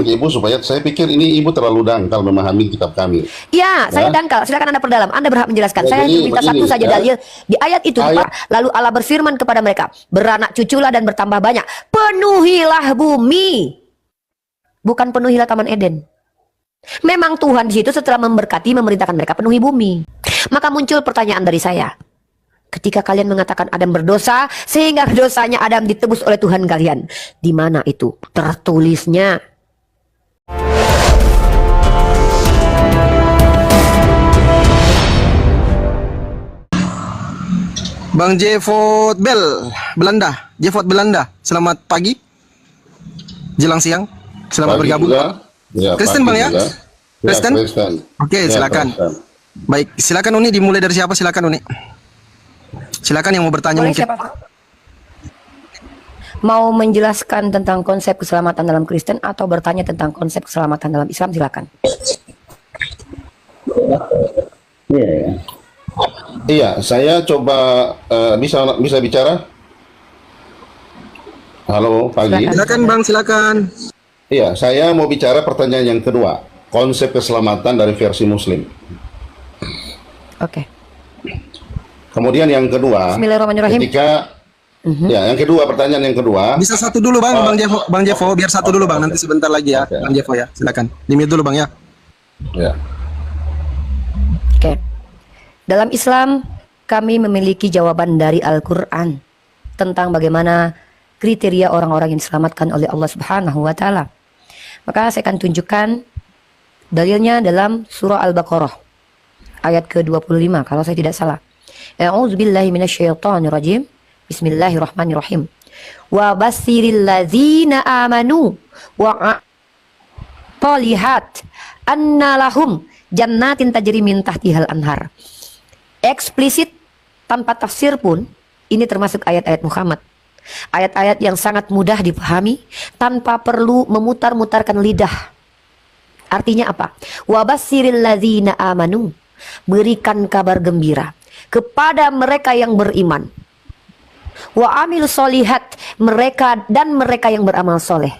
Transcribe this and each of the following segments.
Ibu supaya saya pikir ini Ibu terlalu dangkal memahami kitab kami. Ya, saya Ya. dangkal. Silakan Anda perdalam. Anda berhak menjelaskan. Ya, Saya jadi minta begini, satu saja ya. dalil di ayat itu. Ayat- Pak. Lalu Allah berfirman kepada mereka, beranak cuculah dan bertambah banyak. Penuhilah bumi. Bukan penuhilah Taman Eden. Memang Tuhan di situ setelah memberkati memerintahkan mereka penuhi bumi. Maka muncul pertanyaan dari saya. Ketika kalian mengatakan Adam berdosa sehingga dosanya Adam ditebus oleh Tuhan kalian, di mana itu tertulisnya? Bang Jevot Bel, Belanda. Jevot Belanda, selamat pagi. Jelang siang, selamat Pagi bergabung. juga. Ya, Kristen pagi Bang ya? juga. Kristen? Kristen. Oke, Ya, silakan. Kristen. Baik, silakan Uni, dimulai dari siapa? Silakan Uni. Silakan yang mau bertanya Boleh mungkin. siapa, Pak? Mau menjelaskan tentang konsep keselamatan dalam Kristen atau bertanya tentang konsep keselamatan dalam Islam, silakan. Iya, saya coba bisa bicara. Halo, pagi. Silakan Bang, silakan. Iya, saya mau bicara pertanyaan yang kedua, konsep keselamatan dari versi Muslim. Oke. Kemudian yang kedua, Bismillahirrahmanirrahim. ya, yang kedua, pertanyaan yang kedua, Bisa satu dulu Bang, Bang Jevo, biar satu dulu Bang, nanti sebentar lagi ya, Oke. Bang Jevo ya, silakan. Di-mute dulu Bang ya. ya, Oke. Dalam Islam, kami memiliki jawaban dari Al-Quran tentang bagaimana kriteria orang-orang yang diselamatkan oleh Allah Subhanahu wa Ta'ala. Maka saya akan tunjukkan dalilnya dalam surah Al-Baqarah ayat ke-25 kalau saya tidak salah. A'udzubillahi minasyaitonirrajim. Bismillahirrahmanirrahim. Wa basiril ladzina amanu wa tolihat anna lahum jannatin tajri min tahtihal anhar. Eksplisit tanpa tafsir pun ini termasuk ayat-ayat Muhammad. Ayat-ayat yang sangat mudah dipahami tanpa perlu memutar-mutarkan lidah. Artinya apa? Wa basiril ladzina amanu. Berikan kabar gembira kepada mereka yang beriman. Wa amil solihat, mereka yang beramal soleh.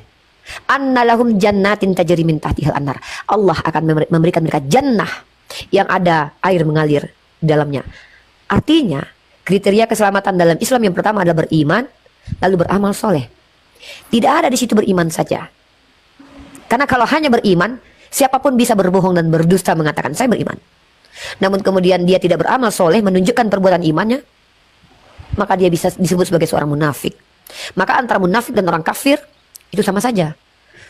Anna lahum jannatin tajri min tahtihal anhar. Allah akan memberikan mereka jannah yang ada air mengalir di dalamnya. Artinya kriteria keselamatan dalam Islam yang pertama adalah beriman, lalu beramal soleh. Tidak ada di situ beriman saja. Karena kalau hanya beriman, siapapun bisa berbohong dan berdusta mengatakan saya beriman. Namun kemudian dia tidak beramal soleh, menunjukkan perbuatan imannya, maka dia bisa disebut sebagai seorang munafik. Maka antara munafik dan orang kafir itu sama saja.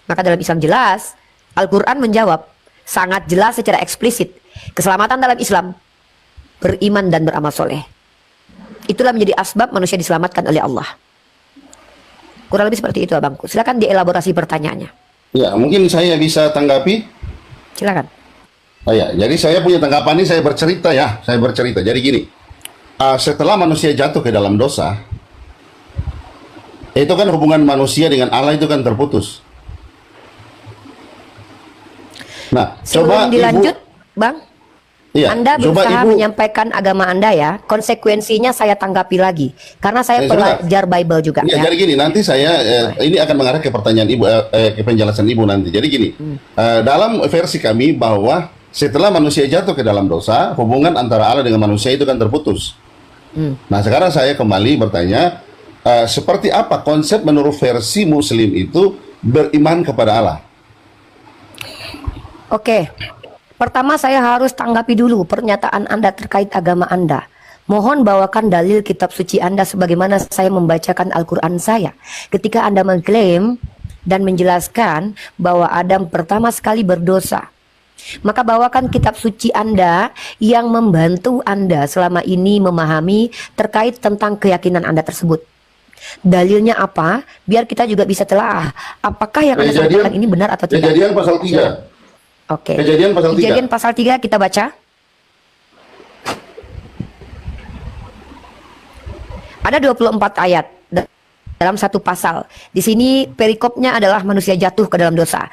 Maka dalam Islam jelas, Al-Quran menjawab sangat jelas secara eksplisit, keselamatan dalam Islam beriman dan beramal soleh. Itulah menjadi asbab manusia diselamatkan oleh Allah. Kurang lebih seperti itu abangku. Silakan dielaborasi pertanyaannya. ya, mungkin saya bisa tanggapi. Silakan. Oh ya, jadi saya punya tanggapan ini, saya bercerita ya, Jadi gini, setelah manusia jatuh ke dalam dosa, itu kan hubungan manusia dengan Allah itu kan terputus. Nah, Sebelum dilanjut, Bang, iya, Anda coba berusaha Ibu, menyampaikan agama Anda ya. Konsekuensinya saya tanggapi lagi. Karena saya sebentar. pelajar Bible juga Iya, ya. jadi gini, nanti saya ini akan mengarah ke pertanyaan Ibu, ke penjelasan Ibu nanti. Jadi gini, dalam versi kami bahwa setelah manusia jatuh ke dalam dosa, hubungan antara Allah dengan manusia itu kan terputus. Nah, sekarang saya kembali bertanya, seperti apa konsep menurut versi Muslim itu beriman kepada Allah? Oke. Pertama saya harus tanggapi dulu pernyataan Anda terkait agama Anda. Mohon bawakan dalil kitab suci Anda sebagaimana saya membacakan Al-Quran saya. Ketika Anda mengklaim dan menjelaskan bahwa Adam pertama sekali berdosa, maka bawakan kitab suci Anda yang membantu Anda selama ini memahami terkait tentang keyakinan Anda tersebut. Dalilnya apa? Biar kita juga bisa telah apakah yang Anda sampaikan ini benar atau tidak. Kejadian pasal 3. Oke. Kejadian pasal 3. Kejadian pasal 3 kita baca. Ada 24 ayat dalam satu pasal. Di sini perikopnya adalah manusia jatuh ke dalam dosa.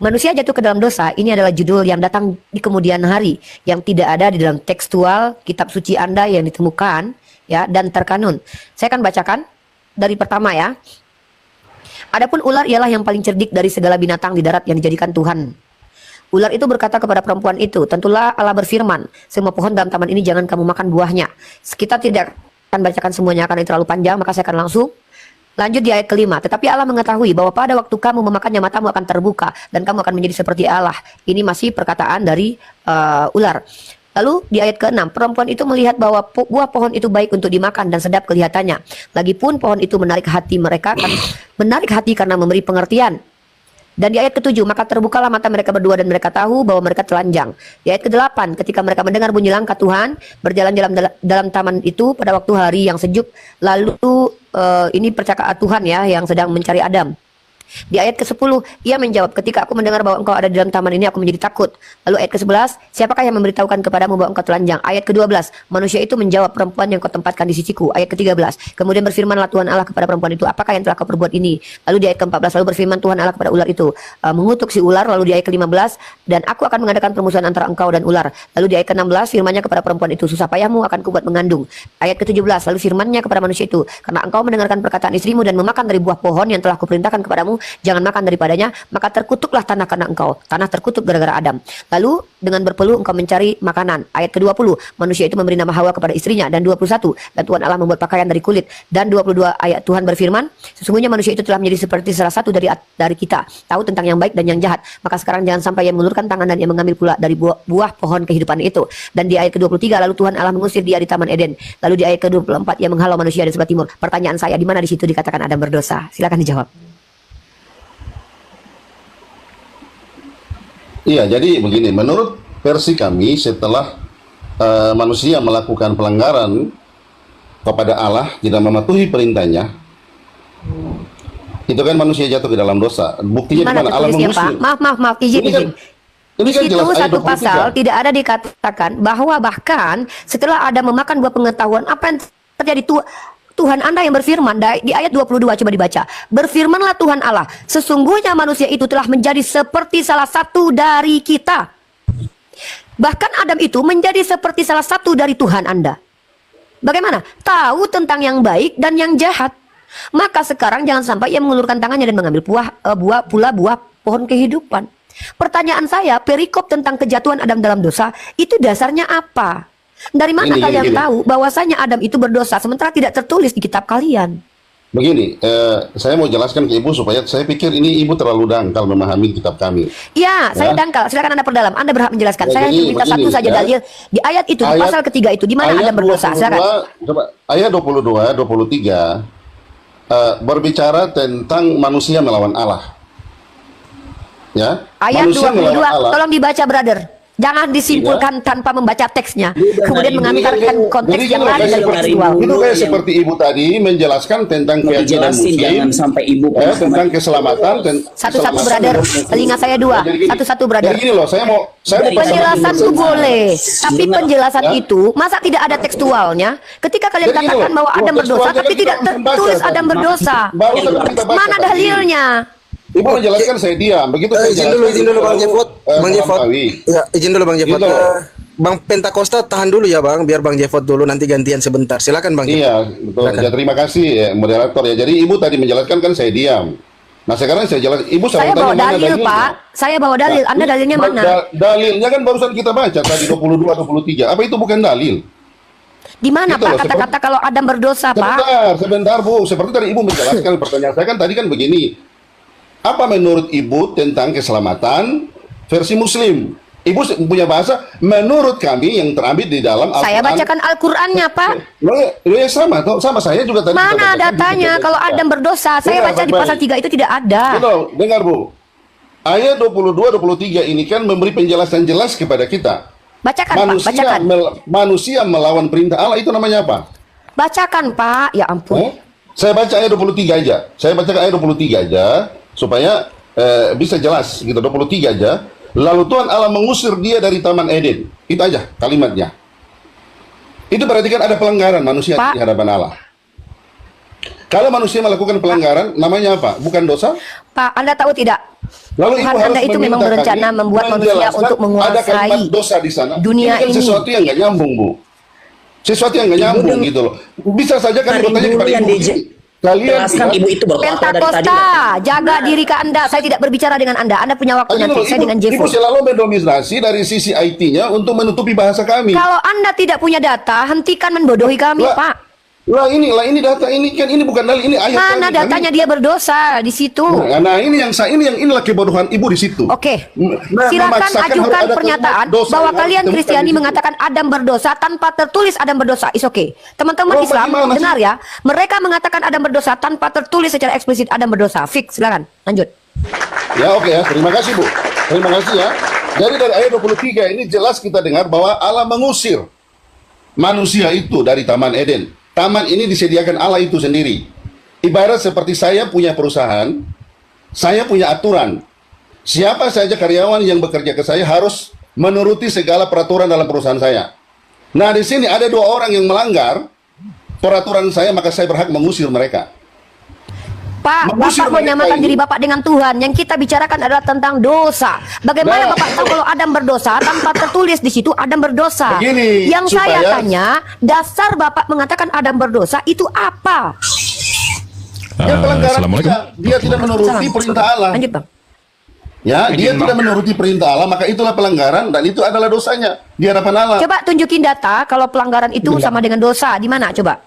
Manusia jatuh ke dalam dosa ini adalah judul yang datang di kemudian hari yang tidak ada di dalam tekstual kitab suci Anda yang ditemukan ya dan terkanun. Saya akan bacakan dari pertama ya. Adapun ular ialah yang paling cerdik dari segala binatang di darat yang dijadikan Tuhan. Ular itu berkata kepada perempuan itu, tentulah Allah berfirman, semua pohon dalam taman ini jangan kamu makan buahnya. Kita tidak akan bacakan semuanya karena itu terlalu panjang, maka saya akan langsung lanjut di ayat kelima. Tetapi Allah mengetahui bahwa pada waktu kamu memakannya matamu akan terbuka dan kamu akan menjadi seperti Allah. Ini masih perkataan dari ular. Lalu di ayat ke-6, perempuan itu melihat bahwa buah pohon itu baik untuk dimakan dan sedap kelihatannya. Lagipun pohon itu menarik hati mereka, menarik hati karena memberi pengertian. Dan di ayat ke-7, maka terbukalah mata mereka berdua dan mereka tahu bahwa mereka telanjang. Di ayat ke-8, ketika mereka mendengar bunyi langkah Tuhan berjalan dalam taman itu pada waktu hari yang sejuk, lalu ini perkataan Tuhan ya yang sedang mencari Adam. Di ayat ke-10, ia menjawab, ketika aku mendengar bahwa engkau ada di dalam taman ini, aku menjadi takut. Lalu ayat ke-11, siapakah yang memberitahukan kepadamu bahwa engkau telanjang? Ayat ke-12, manusia itu menjawab, perempuan yang kau tempatkan di sisiku. Ayat ke-13, kemudian berfirmanlah Tuhan Allah kepada perempuan itu, apakah yang telah kau perbuat ini? Lalu di ayat ke-14, lalu berfirman Tuhan Allah kepada ular itu, mengutuk si ular. Lalu di ayat ke-15, dan aku akan mengadakan permusuhan antara engkau dan ular. Lalu di ayat ke-16, firmannya kepada perempuan itu, susah payahmu akan kubuat mengandung. Ayat ke-17, lalu firmannya kepada manusia itu, karena engkau mendengarkan perkataan istrimu dan memakan dari buah pohon yang telah kuperintahkan kepadamu, jangan makan daripadanya, maka terkutuklah tanah karena engkau. Tanah terkutuk gara-gara Adam. Lalu dengan berpeluh engkau mencari makanan. Ayat ke-20, manusia itu memberi nama Hawa kepada istrinya. Dan 21, dan Tuhan Allah membuat pakaian dari kulit. Dan 22 ayat Tuhan berfirman, sesungguhnya manusia itu telah menjadi seperti salah satu dari kita, tahu tentang yang baik dan yang jahat. Maka sekarang jangan sampai ia mengulurkan tangan dan ia mengambil pula dari buah pohon kehidupan itu. Dan di ayat ke-23, lalu Tuhan Allah mengusir dia di Taman Eden. Lalu di ayat ke-24, ia menghalau manusia dari sebelah timur. Pertanyaan saya, di mana di situ dikatakan Adam berdosa? Silakan dijawab. Iya, jadi begini, menurut versi kami setelah manusia melakukan pelanggaran kepada Allah, tidak mematuhi perintahnya, itu kan manusia jatuh ke dalam dosa. Buktinya di mana? Allah mengusir. Pak? Maaf, izin. Ini kan Di situ jelas ayat satu pasal 23. tidak ada dikatakan bahwa bahkan setelah Adam memakan buah pengetahuan, apa yang terjadi Tuhan Anda yang berfirman di ayat 22, coba dibaca. Berfirmanlah Tuhan Allah, sesungguhnya manusia itu telah menjadi seperti salah satu dari kita. Bahkan Adam itu menjadi seperti salah satu dari Tuhan Anda. Bagaimana? Tahu tentang yang baik dan yang jahat. Maka sekarang jangan sampai ia mengulurkan tangannya dan mengambil buah pohon kehidupan. Pertanyaan saya, perikop tentang kejatuhan Adam dalam dosa, itu dasarnya apa? Dari mana kalian tahu bahwasanya Adam itu berdosa sementara tidak tertulis di kitab kalian? Begini, saya mau jelaskan ke Ibu supaya saya pikir ini Ibu terlalu dangkal memahami kitab kami. Ya, saya dangkal. Silakan Anda perdalam. Anda berhak menjelaskan. Saya hanya minta satu saja dalil di ayat itu, di pasal ketiga itu, di mana Adam berdosa. Silakan. Ayat 22, 23 berbicara tentang manusia melawan Allah. Ya. Ayat Manusia 22, melawan Allah. tolong dibaca, brother. Jangan disimpulkan tanpa membaca teksnya, kemudian mengambil konteks yang lain dari tekstual. Itu kayak seperti Ibu tadi menjelaskan tentang keyakinan Muslim, jangan sampai Ibu tentang keselamatan. Satu-satu, brother. Telinga saya dua. Satu-satu, brother. Jadi gini loh, saya mau penjelasan itu boleh, tapi penjelasan itu masa tidak ada tekstualnya? Ketika kalian katakan bahwa Adam berdosa, tapi tidak tertulis Adam berdosa, mana dalilnya? Ibu menjelaskan, saya diam. Begitu saya izin dulu Bang Jefot. Ya, izin dulu Bang Jefot. Gitu. Bang Pentakosta tahan dulu ya Bang, biar Bang Jefot dulu, nanti gantian sebentar. Silakan Bang Jefot. Iya, betul. Ya, terima kasih ya, moderator ya. Jadi Ibu tadi menjelaskan kan saya diam. Nah sekarang saya jelas, Ibu saya bawa dalil Pak. Saya bawa dalil. Anda dalilnya mana? Dalilnya kan barusan kita baca tadi 22, 23. Apa itu bukan dalil? Di mana Pak kata-kata kalau Adam berdosa Pak? Sebentar Bu. Seperti tadi Ibu menjelaskan pertanyaan saya kan tadi kan begini. Apa menurut Ibu tentang keselamatan versi Muslim? Ibu punya bahasa, menurut kami yang terambil di dalam Al-Quran. Saya bacakan Al-Qurannya, Pak. Ya sama saya juga tadi. Mana datanya kalau Adam berdosa? Saya baca di pasal 3 itu tidak ada. Betul, dengar Bu. Ayat 22, 23 ini kan memberi penjelasan jelas kepada kita. Bacakan, Pak, bacakan. Manusia melawan perintah Allah itu namanya apa? Bacakan, Pak. Ya ampun. Saya baca ayat 23 aja. Saya bacakan ayat 23 aja. Supaya bisa jelas gitu, 23 aja. Lalu Tuhan Allah mengusir dia dari Taman Eden. Itu aja kalimatnya. Itu berarti kan ada pelanggaran manusia di hadapan Allah. Kalau manusia melakukan pelanggaran, namanya apa? Bukan dosa? Pak, Anda tahu tidak? Lalu Tuhan Anda itu memang berencana membuat manusia untuk menguasai dosa di sana. dunia ini. Kan sesuatu yang nggak nyambung, Bu. Sesuatu yang nggak nyambung gitu loh. Bisa saja kan bertanya kepada Ibu. Kalian Jelaskan tidak- ibu itu berapa dari tadi. Pentakosta, jaga diri ke Anda. Saya tidak berbicara dengan Anda. Anda punya waktu Ayo, nanti. Saya dengan ibu Jeffo. selalu mendominasi dari sisi IT-nya untuk menutupi bahasa kami. Kalau Anda tidak punya data, hentikan membodohi kami, Lah, Pak. Lah ini data ini kan ini bukan dalil, ini ayat Mana kami. datanya dia berdosa di situ? Nah, inilah kebodohan ibu di situ. Oke, Nah, silakan memaksakan harus ajukan ada pernyataan dosa bahwa yang kalian ditemukan Kristiani di situ. mengatakan Adam berdosa tanpa tertulis Adam berdosa. Is oke. Teman-teman Oh, Islam, bagaimana sih? dengar ya. Mereka mengatakan Adam berdosa tanpa tertulis secara eksplisit Adam berdosa. Fix, silakan. Lanjut. Ya oke ya, terima kasih Bu. Terima kasih ya. Jadi dari ayat 23 ini jelas kita dengar bahwa Allah mengusir manusia itu dari Taman Eden. Taman ini disediakan Allah itu sendiri. Ibarat seperti saya punya perusahaan, saya punya aturan. Siapa saja karyawan yang bekerja ke saya harus menuruti segala peraturan dalam perusahaan saya. Nah, di sini ada dua orang yang melanggar peraturan saya, maka saya berhak mengusir mereka. Pak, Mengusir Bapak mereka menyamakan ini. diri Bapak dengan Tuhan. Yang kita bicarakan adalah tentang dosa. Bagaimana Nah. Bapak tahu kalau Adam berdosa tanpa tertulis di situ Adam berdosa? Begini, Yang saya supaya- tanya, dasar Bapak mengatakan Adam berdosa itu apa? Dia pelanggaran Assalamualaikum. dia tidak menuruti Salam. perintah Allah. Lanjut, Bang. Ya, dia tidak menuruti perintah Allah, maka itulah pelanggaran dan itu adalah dosanya di hadapan Allah. Coba tunjukin data kalau pelanggaran itu sama dengan dosa. Di mana? Coba.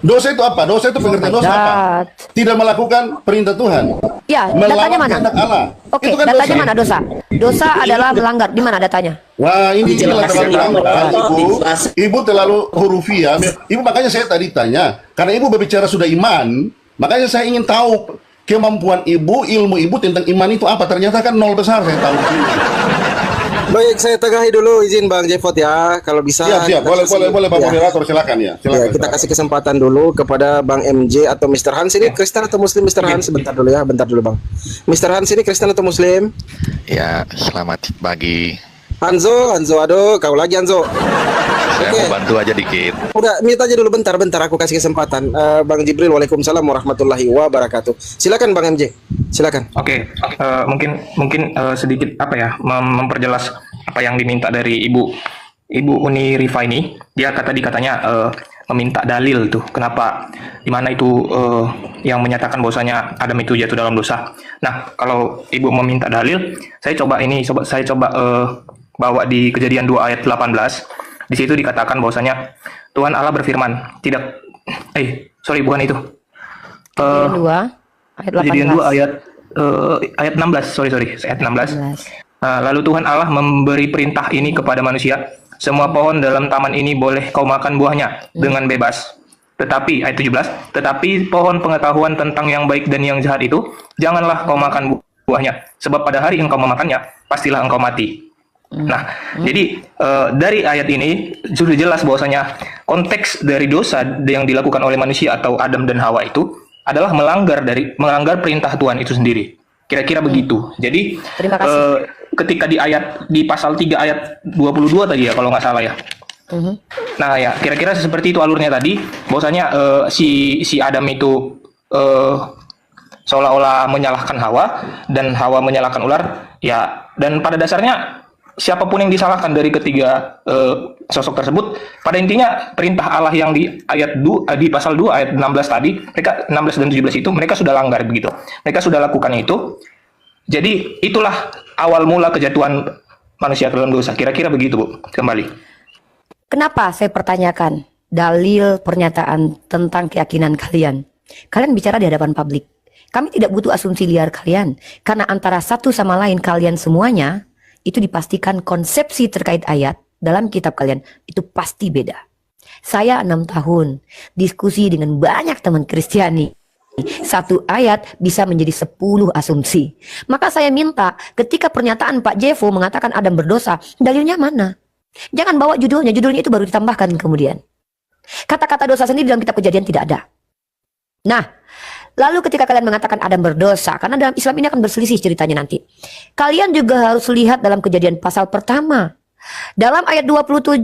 Dosa itu apa? Dosa itu pengertian Oh my dosa apa? God. Tidak melakukan perintah Tuhan. Ya, Melawan datanya mana? kehendak Allah. Oke, Itu kan datanya dosa. mana dosa? Dosa adalah melanggar. Di mana datanya? Wah, ini inilah Dijelaskan, terlalu Pak. ibu. Dijelaskan. Ibu terlalu hurufiah. Ibu makanya saya tadi tanya, karena ibu berbicara sudah iman, makanya saya ingin tahu kemampuan ibu, ilmu ibu tentang iman itu apa. Ternyata kan nol besar saya tahu. Baik, saya tengahi dulu izin Bang Jefot ya. Kalau bisa Siap, siap. kita Boleh, kasih- boleh, boleh Pak ya. moderator, silakan ya. Ya, Silakan. kita kasih kesempatan dulu kepada Bang MJ atau Mr. Hans ini Kristen atau Muslim Mr. Hans? Sebentar dulu ya, bentar dulu Bang. Mr. Hans ini Kristen atau Muslim? Ya, selamat pagi. Hanzo, aduh, kau lagi Hanzo. Saya Oke. mau bantu aja dikit. Udah, mute aja dulu bentar, aku kasih kesempatan. Bang Jibril, waalaikumsalam warahmatullahi wabarakatuh. Silakan Bang MJ, silakan. Oke, mungkin sedikit apa ya memperjelas apa yang diminta dari Ibu Uni Rifa ini. Dia katanya meminta dalil tuh kenapa di mana itu yang menyatakan bahwasanya Adam itu jatuh dalam dosa. Nah, kalau Ibu meminta dalil, saya coba bawa di Kejadian 2 ayat 18. Di situ dikatakan bahwasanya Tuhan Allah berfirman, bukan itu. Kejadian 2 ayat 18. Kejadian 2 ayat 16, ayat 16. Lalu Tuhan Allah memberi perintah ini kepada manusia, semua pohon dalam taman ini boleh kau makan buahnya dengan bebas. Tetapi ayat 17, tetapi pohon pengetahuan tentang yang baik dan yang jahat itu janganlah kau makan buahnya, sebab pada hari engkau memakannya pastilah engkau mati. Nah, jadi dari ayat ini sudah jelas bahwasanya konteks dari dosa yang dilakukan oleh manusia atau Adam dan Hawa itu adalah melanggar melanggar perintah Tuhan itu sendiri. Kira-kira begitu. Jadi Terima kasih. ketika di pasal 3 ayat 22 tadi ya kalau nggak salah ya. Nah ya kira-kira seperti itu alurnya tadi. Bahwasanya si Adam itu seolah-olah menyalahkan Hawa dan Hawa menyalahkan ular. Ya, dan pada dasarnya siapapun yang disalahkan dari ketiga sosok tersebut, pada intinya perintah Allah yang di di pasal 2 ayat 16 tadi, mereka 16 dan 17 itu mereka sudah langgar begitu. Mereka sudah lakukan itu. Jadi itulah awal mula kejatuhan manusia ke dalam dosa. Kira-kira begitu, Bu. Kembali. Kenapa saya pertanyakan dalil pernyataan tentang keyakinan kalian? Kalian bicara di hadapan publik. Kami tidak butuh asumsi liar kalian. Karena antara satu sama lain kalian semuanya, itu dipastikan konsepsi terkait ayat dalam kitab kalian itu pasti beda. Saya 6 tahun diskusi dengan banyak teman Kristiani. Satu ayat bisa menjadi 10 asumsi. Maka saya minta ketika pernyataan Pak Jefo mengatakan Adam berdosa, dalilnya mana? Jangan bawa judulnya itu baru ditambahkan kemudian. Kata-kata dosa sendiri dalam kitab Kejadian tidak ada. Nah, lalu ketika kalian mengatakan Adam berdosa, karena dalam Islam ini akan berselisih ceritanya nanti. Kalian juga harus lihat dalam Kejadian pasal pertama. Dalam ayat 27,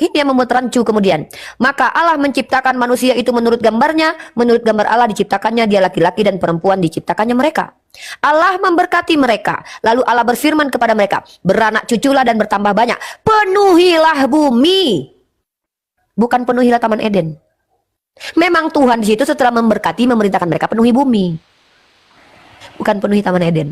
ini yang membuat rancu kemudian. Maka Allah menciptakan manusia itu menurut gambarnya, menurut gambar Allah diciptakannya, dia laki-laki dan perempuan diciptakannya mereka. Allah memberkati mereka. Lalu Allah berfirman kepada mereka, beranak cuculah dan bertambah banyak. Penuhilah bumi. Bukan penuhilah Taman Eden. Memang Tuhan di situ setelah memberkati memerintahkan mereka penuhi bumi. Bukan penuhi Taman Eden.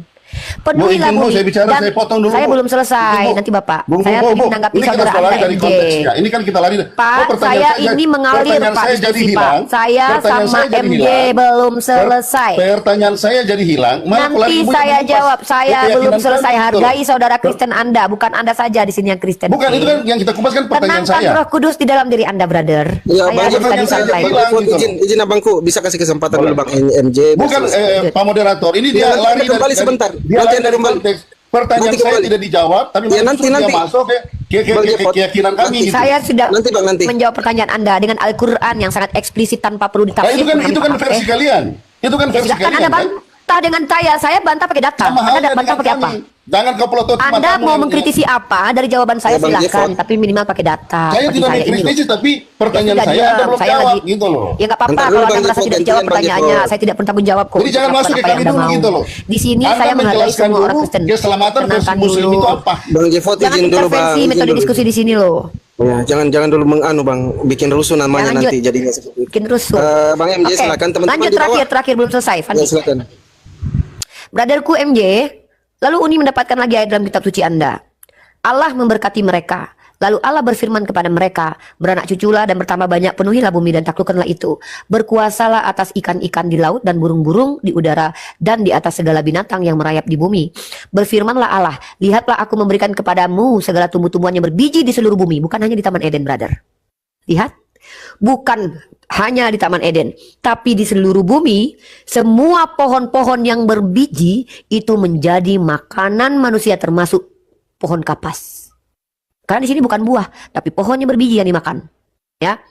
Penuhilah izin, Bu, bumi. saya bicara, Dan saya potong dulu, saya Bu. belum selesai. Izin, Bu. Nanti Bapak. Bu, Saya Bu, ingin Bu. menanggapi Ini kita saudara sudah lari Anda dari MJ. konteksnya. Ini kan kita lari. Pak, pertanyaan saya ini mengalir pertanyaan Pak saya jadi diskusi Pak. hilang. Saya Pertanyaan sama saya jadi MJ hilang. belum selesai. Pertanyaan saya jadi hilang. Malah Nanti lari Ibu saya mengupas jawab. Saya keyakinan belum kami, selesai. gitu loh. Hargai saudara Kristen Anda. Bukan Anda saja di sini yang Kristen. Bukan, itu kan yang kita kupas kan pertanyaan Tenangkan saya. Roh Kudus di dalam diri Anda, brother. Ya, Saya Bang harus Jefot, tadi saya sampai. bilang gitu. izin abangku, bisa kasih kesempatan Boleh. dulu Bang MJ. Bukan Pak Moderator, ini dia Ya, nanti lari kembali sebentar. Dia Nanti lari Anda dari kembali. konteks. Pertanyaan Nanti saya kembali. tidak dijawab, tapi Ya, nanti. dia masuk ke Bang Jefot. keyakinan kami Nanti. gitu. Saya sudah Nanti, Bang, nanti. menjawab pertanyaan Anda dengan Al-Quran yang sangat eksplisit tanpa perlu Nah, ditafsir. itu kan versi kalian. Itu kan versi Silahkan kalian Anda bantah dengan saya bantah pakai data. Sama Anda halnya bantah dengan pakai apa? kami. Jangan kau pelotot Anda matamu mau yang- mengkritisi apa dari jawaban saya Ya, Bang silahkan, Jefot. tapi minimal pakai data. Saya Seperti tidak ini loh. mengkritisi, tapi pertanyaan Ya sudah, saya Anda diam. belum Saya jawab lagi- gitu loh. Ya nggak apa-apa Bentar dulu, kalau Bang Anda merasa Jefot, tidak gantian, dijawab Bang pertanyaannya. Jefot. Saya tidak bertanggung jawab kok. Jadi jangan untuk masuk ke apa kami yang Anda dulu mau. gitu loh. Di sini Anda saya menghargai menjelaskan semua orang dulu Kristen. keselamatan versi Tenangkan Muslim dulu. itu apa? Bang Jefot, Jangan izin dulu Bang. intervensi Izin metode dulu. diskusi di sini loh. Ya, jangan dulu Bang, bikin rusuh namanya Ya, lanjut. nanti jadinya seperti itu. Bikin rusuh. Bang MJ, Oke, silakan teman-teman lanjut di bawah. terakhir belum selesai. Ya, Fandi. silakan. Brotherku MJ, lalu Uni mendapatkan lagi ayat dalam kitab suci Anda. Allah memberkati mereka. Lalu Allah berfirman kepada mereka, beranak cuculah dan bertambah banyak, penuhilah bumi dan taklukkanlah itu. Berkuasalah atas ikan-ikan di laut dan burung-burung di udara dan di atas segala binatang yang merayap di bumi. Berfirmanlah Allah, lihatlah aku memberikan kepadamu segala tumbuh-tumbuhan yang berbiji di seluruh bumi. Bukan hanya di Taman Eden, brother. Lihat, bukan hanya di Taman Eden, tapi di seluruh bumi, semua pohon-pohon yang berbiji itu menjadi makanan manusia, termasuk pohon kapas. Karena di sini bukan buah, tapi pohonnya berbiji yang dimakan. Ya,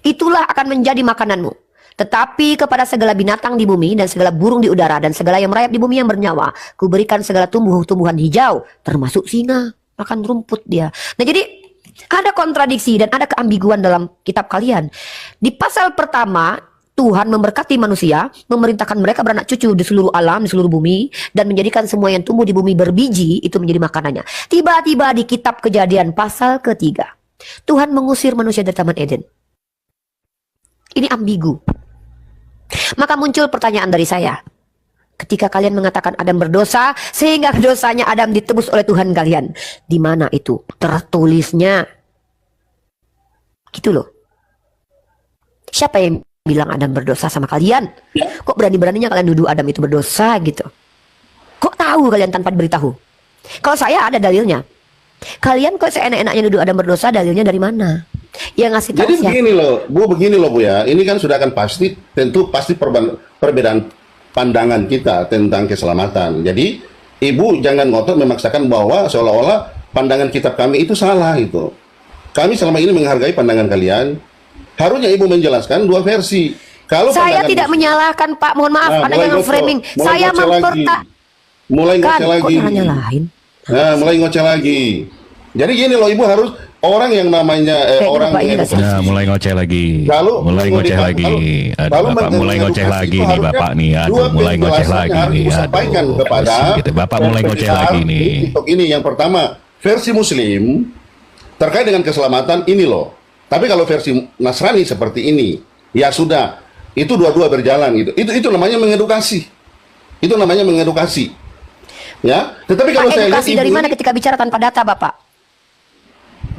itulah akan menjadi makananmu. Tetapi kepada segala binatang di bumi dan segala burung di udara dan segala yang merayap di bumi yang bernyawa, kuberikan segala tumbuh-tumbuhan hijau, termasuk singa, makan rumput dia. Nah, jadi ada kontradiksi dan ada keambiguan dalam kitab kalian. Di pasal pertama, Tuhan memberkati manusia, memerintahkan mereka beranak cucu di seluruh alam, di seluruh bumi, dan menjadikan semua yang tumbuh di bumi berbiji, itu menjadi makanannya. Tiba-tiba di kitab Kejadian pasal ketiga, Tuhan mengusir manusia dari Taman Eden. Ini ambigu. Maka muncul pertanyaan dari saya. Ketika kalian mengatakan Adam berdosa, sehingga dosanya Adam ditebus oleh Tuhan kalian. Di mana itu tertulisnya? Gitu loh. Siapa yang bilang Adam berdosa sama kalian? Kok berani-beraninya kalian nuduh Adam itu berdosa gitu? Kok tahu kalian tanpa diberitahu? Kalau saya ada dalilnya. Kalian kok seenak-enaknya nuduh Adam berdosa, dalilnya dari mana? Yang ngasih tahu Jadi siapa? begini loh Bu ya. Ini kan sudah akan pasti perbedaan pandangan kita tentang keselamatan. Jadi Ibu jangan ngotot memaksakan bahwa seolah-olah pandangan kitab kami itu salah itu. Kami selama ini menghargai pandangan kalian. Harusnya Ibu menjelaskan dua versi. Kalau Saya pandangan tidak menyalahkan Pak, mohon maaf, Nah, Anda mulai jangan ngoceh- framing. mulai Saya ngoceh lagi. Mulai Kan, ngoceh kok lagi. nyalahin? Nah, mulai ngoceh lagi. Jadi gini loh, Ibu harus orang yang namanya Kayaknya orang Bapak ini nggak mengedukasi. Ya, mulai ngoceh lagi. Kalau mulai ngoceh kalau- lagi. Ada kalau Bapak mulai ngoceh mengedukasi lagi itu nih harusnya Bapak nih. dua Aduh, mulai ngoceh penjelasan lagi yang harus nih. disampaikan Aduh, kepada gitu. Bapak mulai ngoceh pendengar lagi di nih. TikTok ini yang pertama, versi Muslim terkait dengan keselamatan ini loh. Tapi kalau versi Nasrani seperti ini, ya sudah, itu dua-dua berjalan gitu. Itu namanya mengedukasi. Itu namanya mengedukasi. Ya, tetapi kalau Pak, saya lihat edukasi dari mana ketika bicara tanpa data, Bapak?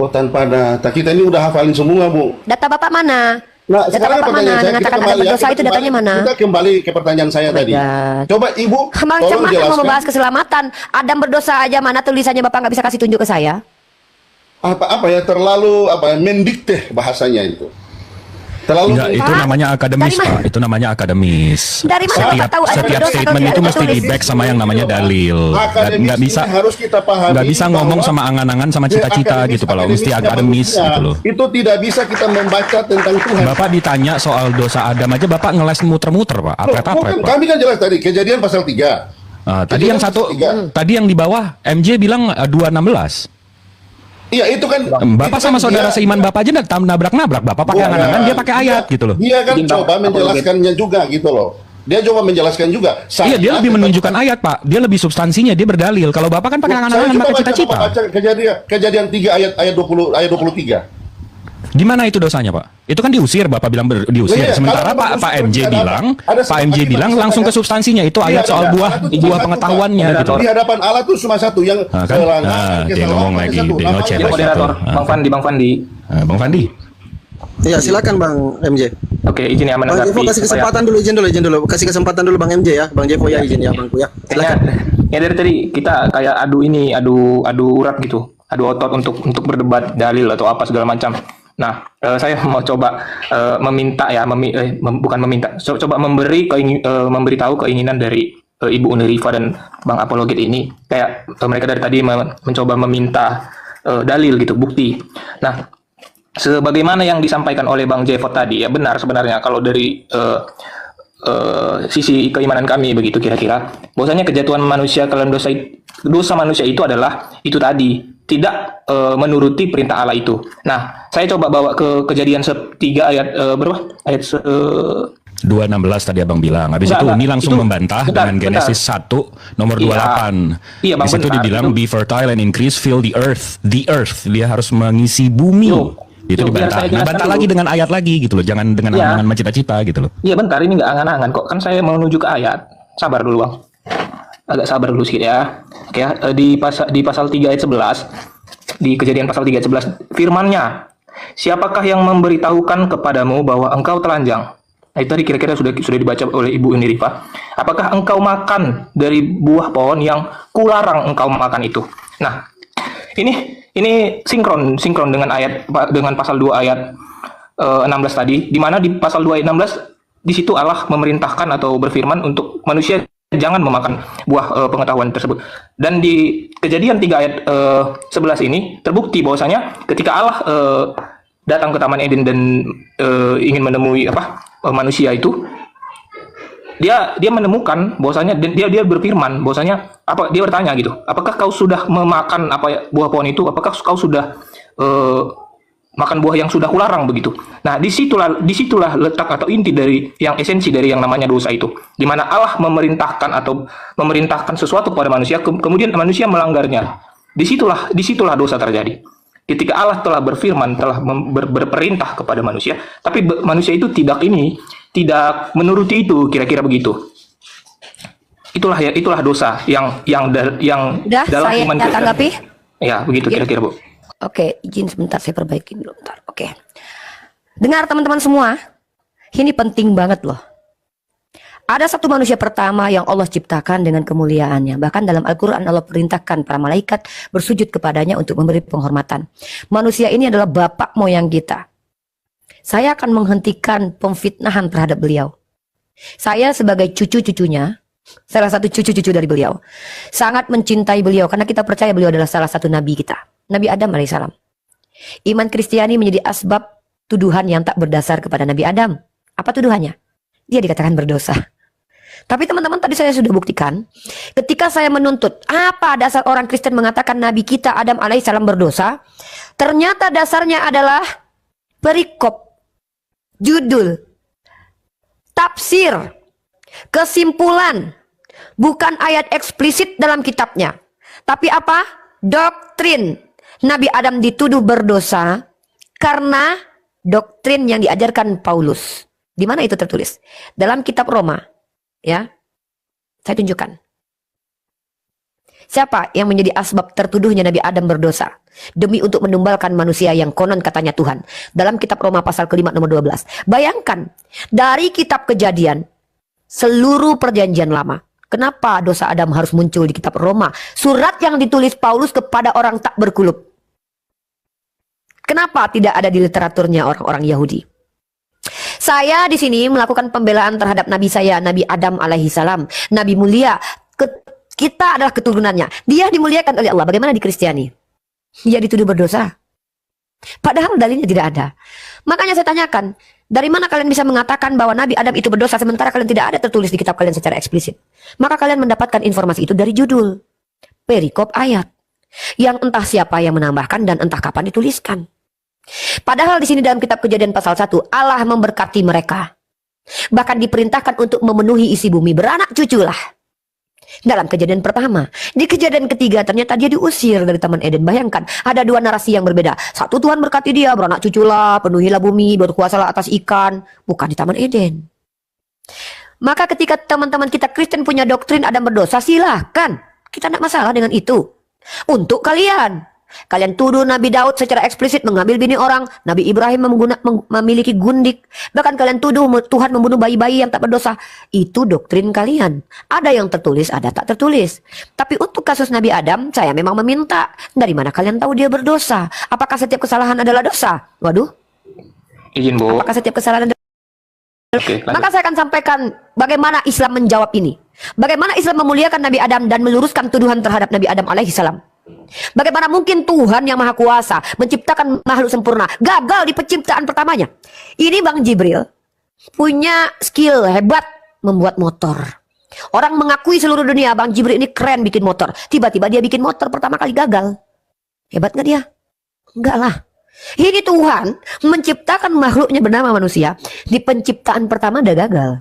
tanpa data, kita ini udah hafalin semua, Bu. Data Bapak mana? Nah, Data sekarang Bapak pertanyaan mana? saya, Mengatakan Adam berdosa itu datanya mana? Kita kembali ke pertanyaan saya Oh my tadi. God. Coba Ibu, Macam tolong mana mau jelaskan membahas keselamatan? Adam berdosa aja mana tulisannya Bapak nggak bisa kasih tunjuk ke saya? apa ya terlalu mendikte bahasanya itu. Terlalu Enggak, itu Pak, namanya akademis, dari mana? Pak. Itu namanya akademis. Dari mana Setiap, Bapak tahu ada setiap berdosa statement kalau itu tidak mesti tertulis? di back sama yang namanya dalil. Akademis Nggak bisa, ini harus kita pahami nggak bisa ngomong bahwa- sama angan-angan sama cita-cita gitu, Pak. Mesti akademis bagusnya, gitu loh. Itu tidak bisa kita membaca tentang Tuhan. Bapak ditanya soal dosa Adam aja, Bapak ngeles muter-muter, Pak. Loh, Apret-apret, bukan, Pak. kami kan jelas tadi Kejadian pasal 3. Tadi yang satu, tadi yang di bawah MJ bilang 2:16. Iya, itu kan Bapak itu sama kan saudara dia- seiman Bapak aja nabrak-nabrak. Bapak pakai Bukan. angan-angan, dia pakai ayat gitu loh. Dia kan Izin, Pak, coba menjelaskannya juga gitu loh. Dia coba menjelaskan juga. Iya, dia lebih menunjukkan ayat, Pak. Dia lebih substansinya, dia berdalil. Kalau Bapak kan pakai angan-angan, pakai cita-cita. Baca Kejadian 3 ayat 23. Di mana itu dosanya, Pak? Itu kan diusir, Bapak bilang diusir. Iya, Sementara kalau Pak MJ ada- bilang, ada Pak MJ sebab bilang akibat langsung ke misalnya. substansinya. Itu ayat Tidak, soal tidak. buah Allah itu cuma buah satu, pengetahuannya Pak. gitu. Di hadapan Allah tuh cuma satu yang Nah, kan? Dia ngomong lagi, dia ngoceh. Izin moderator, Bang Fandi, Bang Fandi. Bang Fandi. Ya, silakan Bang MJ. Oke, izin ya Bang menanggapi. Jefo kasih supaya- kesempatan dulu, izin dulu. Kasih kesempatan dulu Bang MJ ya. Bang Jefo ya, izin ya Bangku ya. Ya, Silakan. ya dari tadi kita kayak adu urat gitu, adu otot untuk berdebat dalil atau apa segala macam. Nah, saya mau coba meminta ya, bukan meminta, coba memberitahu keinginan dari Ibu Unirifa dan Bang Apologet ini, kayak mereka dari tadi mencoba meminta dalil gitu, bukti. Nah, sebagaimana yang disampaikan oleh Bang Jefot tadi, ya benar sebenarnya kalau dari sisi keimanan kami begitu kira-kira, bahwasanya kejatuhan manusia ke dalam dosa manusia itu adalah itu tadi, tidak menuruti perintah Allah itu. Nah, saya coba bawa ke kejadian 3 ayat berapa? Ayat 2:16 tadi Abang bilang. Habis Enggak, itu enggak. ini langsung Itu- membantah bentar, dengan Genesis 1 nomor Iya. 28. Iya, Bang, Di situ bentar. dibilang Itu- be fertile and increase, fill the earth. The earth, dia harus mengisi bumi. Itu Yuk, biar dibantah. saya Nah, jelaskan bantah dulu. lagi dengan ayat lagi gitu loh. Jangan dengan Iya. angan-angan cita-cita gitu loh. Iya bentar, ini nggak angan-angan kok. Kan saya mau menuju ke ayat. Sabar dulu Bang. Agak sabar dulu sedikit ya. Oke ya, di pasal 3 ayat 11, di kejadian pasal 3 ayat 11, firman-Nya, siapakah yang memberitahukan kepadamu bahwa engkau telanjang? Nah, itu tadi kira-kira sudah dibaca oleh Ibu Unirifa. Apakah engkau makan dari buah pohon yang kularang engkau makan itu? Nah, ini sinkron dengan pasal 2 ayat 16 tadi, di mana di pasal 2 ayat 16 di situ Allah memerintahkan atau berfirman untuk manusia jangan memakan buah pengetahuan tersebut. Dan di kejadian 3 ayat 11 ini terbukti bahwasanya ketika Allah datang ke Taman Eden dan ingin menemui manusia itu, dia menemukan bahwasanya dia berfirman bahwasanya dia bertanya gitu, apakah kau sudah memakan buah pohon itu, apakah kau sudah makan buah yang sudah kularang begitu. Nah, disitulah letak atau inti dari yang esensi dari yang namanya dosa itu, di mana Allah memerintahkan sesuatu kepada manusia, kemudian manusia melanggarnya. Disitulah dosa terjadi. Ketika Allah telah berfirman, telah berperintah kepada manusia, tapi manusia itu tidak menuruti itu, kira-kira begitu. Itulah dosa yang Udah, dalam saya iman kita. tanggapi. Ya, begitu kira-kira, Bu. Oke, izin sebentar saya perbaikin dulu bentar. Oke. Dengar teman-teman semua, ini penting banget loh. Ada satu manusia pertama yang Allah ciptakan dengan kemuliaannya. Bahkan dalam Al-Quran Allah perintahkan para malaikat bersujud kepadanya untuk memberi penghormatan. Manusia ini adalah bapak moyang kita. Saya akan menghentikan pemfitnahan terhadap beliau. Saya sebagai cucu-cucunya, salah satu cucu-cucu dari beliau, sangat mencintai beliau karena kita percaya beliau adalah salah satu nabi kita. Nabi Adam alaihissalam. Iman Kristiani menjadi asbab tuduhan yang tak berdasar kepada Nabi Adam. Apa tuduhannya? Dia dikatakan berdosa. Tapi teman-teman, tadi saya sudah buktikan, ketika saya menuntut apa dasar orang Kristen mengatakan Nabi kita Adam alaihissalam berdosa, ternyata dasarnya adalah perikop, judul, tafsir, kesimpulan, bukan ayat eksplisit dalam kitabnya. Tapi apa? Doktrin. Nabi Adam dituduh berdosa karena doktrin yang diajarkan Paulus. Di mana itu tertulis? Dalam kitab Roma. Ya. Saya tunjukkan. Siapa yang menjadi asbab tertuduhnya Nabi Adam berdosa? Demi untuk menumbalkan manusia yang konon katanya Tuhan. Dalam kitab Roma pasal kelima nomor 12. Bayangkan, dari kitab Kejadian, seluruh perjanjian lama. Kenapa dosa Adam harus muncul di kitab Roma? Surat yang ditulis Paulus kepada orang tak berkulub. Kenapa tidak ada di literaturnya orang-orang Yahudi? Saya di sini melakukan pembelaan terhadap Nabi saya, Nabi Adam alaihissalam. Nabi mulia. Kita adalah keturunannya. Dia dimuliakan oleh Allah. Bagaimana di Kristiani? Dia dituduh berdosa. Padahal dalilnya tidak ada. Makanya saya tanyakan, dari mana kalian bisa mengatakan bahwa Nabi Adam itu berdosa sementara kalian tidak ada tertulis di kitab kalian secara eksplisit? Maka kalian mendapatkan informasi itu dari judul, perikop ayat, yang entah siapa yang menambahkan dan entah kapan dituliskan. Padahal di sini dalam kitab Kejadian pasal 1, Allah memberkati mereka. Bahkan diperintahkan untuk memenuhi isi bumi, beranak cuculah. Dalam kejadian pertama. Di kejadian ketiga ternyata dia diusir dari Taman Eden. Bayangkan, ada dua narasi yang berbeda. Satu, Tuhan berkati dia, beranak cuculah, penuhilah bumi, berkuasalah atas ikan. Bukan di Taman Eden. Maka ketika teman-teman kita Kristen punya doktrin Adam berdosa, silahkan. Kita tidak masalah dengan itu. Untuk kalian tuduh Nabi Daud secara eksplisit mengambil bini orang, Nabi Ibrahim memiliki gundik, bahkan kalian tuduh Tuhan membunuh bayi-bayi yang tak berdosa. Itu doktrin kalian. Ada yang tertulis, ada tak tertulis. Tapi untuk kasus Nabi Adam, saya memang meminta, dari mana kalian tahu dia berdosa? Apakah setiap kesalahan adalah dosa? Waduh. Izin, Bu. Apakah setiap kesalahan adalah... Oke, lanjut. Maka saya akan sampaikan bagaimana Islam menjawab ini. Bagaimana Islam memuliakan Nabi Adam dan meluruskan tuduhan terhadap Nabi Adam alaihissalam. Bagaimana mungkin Tuhan yang Maha Kuasa menciptakan makhluk sempurna gagal di penciptaan pertamanya? Ini Bang Jibril punya skill hebat membuat motor. Orang mengakui seluruh dunia Bang Jibril ini keren bikin motor. Tiba-tiba dia bikin motor pertama kali gagal. Hebat gak dia? Enggak lah. Ini Tuhan menciptakan makhluknya bernama manusia. Di penciptaan pertama udah gagal.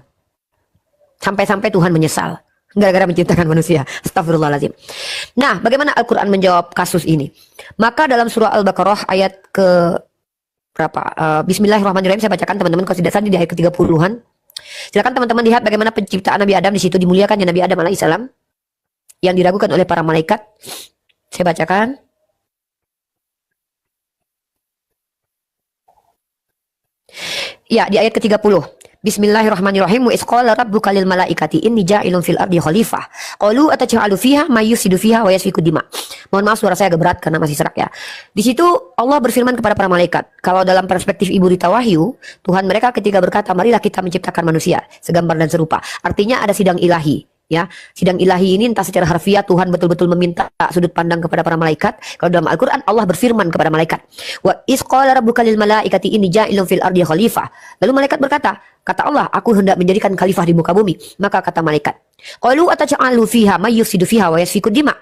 Sampai-sampai Tuhan menyesal gara-gara menciptakan manusia. Astagfirullahaladzim. Nah, bagaimana Al-Quran menjawab kasus ini? Maka dalam surah Al-Baqarah ayat ke berapa? Bismillahirrahmanirrahim, saya bacakan teman-teman kalau tidak salah di ayat ke-30-an. Silakan teman-teman lihat bagaimana penciptaan Nabi Adam, di situ dimuliakannya Nabi Adam alaihissalam yang diragukan oleh para malaikat. Saya bacakan. Ya, di ayat ke-30. Bismillahirrahmanirrahim. Wa isqala rabbuka lil malaikati inni ja'ilun fil ardi khalifah. Qalu ataj'alu fiha may yufsidu fiha wa yasfiku dima. Mohon maaf suara saya agak berat karena masih serak ya. Di situ Allah berfirman kepada para malaikat. Kalau dalam perspektif Ibu Rita Wahyu, Tuhan mereka ketika berkata, "Marilah kita menciptakan manusia segambar dan serupa." Artinya ada sidang ilahi. Ya, sidang ilahi ini entah secara harfiah Tuhan betul-betul meminta sudut pandang kepada para malaikat. Kalau dalam Al-Quran Allah berfirman kepada malaikat, wa isqala rabbuka lil malaikati inni ja'ilun fil ardi khalifah. Lalu malaikat berkata, kata Allah, aku hendak menjadikan khalifah di muka bumi. Maka kata malaikat, qalu ataj'alu fiha may yufsidu fiha wa yasfiku dima.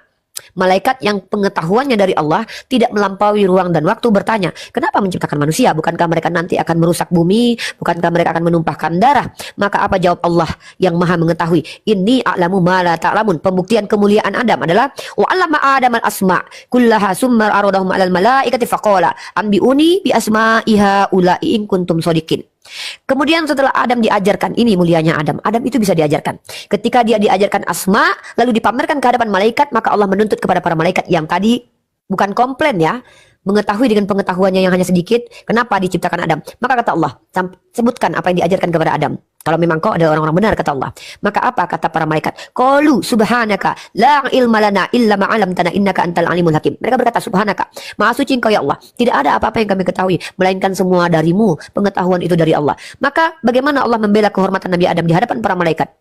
Malaikat yang pengetahuannya dari Allah tidak melampaui ruang dan waktu bertanya, kenapa menciptakan manusia? Bukankah mereka nanti akan merusak bumi? Bukankah mereka akan menumpahkan darah? Maka apa jawab Allah yang maha mengetahui? Inni a'lamu ma la ta'lamun. Pembuktian kemuliaan Adam adalah wa 'allama Adam al-asma' kullaha summa aradahum 'alal malaikati faqala anbi'uni bi asma'iha ula'i in kuntum shodiqin. Kemudian setelah Adam diajarkan, ini mulianya Adam. Adam itu bisa diajarkan. Ketika dia diajarkan asma, lalu dipamerkan ke hadapan malaikat, maka Allah menuntut kepada para malaikat yang tadi bukan komplain ya, mengetahui dengan pengetahuannya yang hanya sedikit, kenapa diciptakan Adam. Maka kata Allah, sebutkan apa yang diajarkan kepada Adam. Kalau memang kau ada orang-orang benar, kata Allah. Maka apa kata para malaikat? Qalu subhanaka la ilma lana illa ma 'allamtana innaka antal alimul hakim. Mereka berkata, subhanaka, maha suci engkau ya Allah. Tidak ada apa-apa yang kami ketahui, melainkan semua darimu. Pengetahuan itu dari Allah. Maka bagaimana Allah membela kehormatan Nabi Adam di hadapan para malaikat?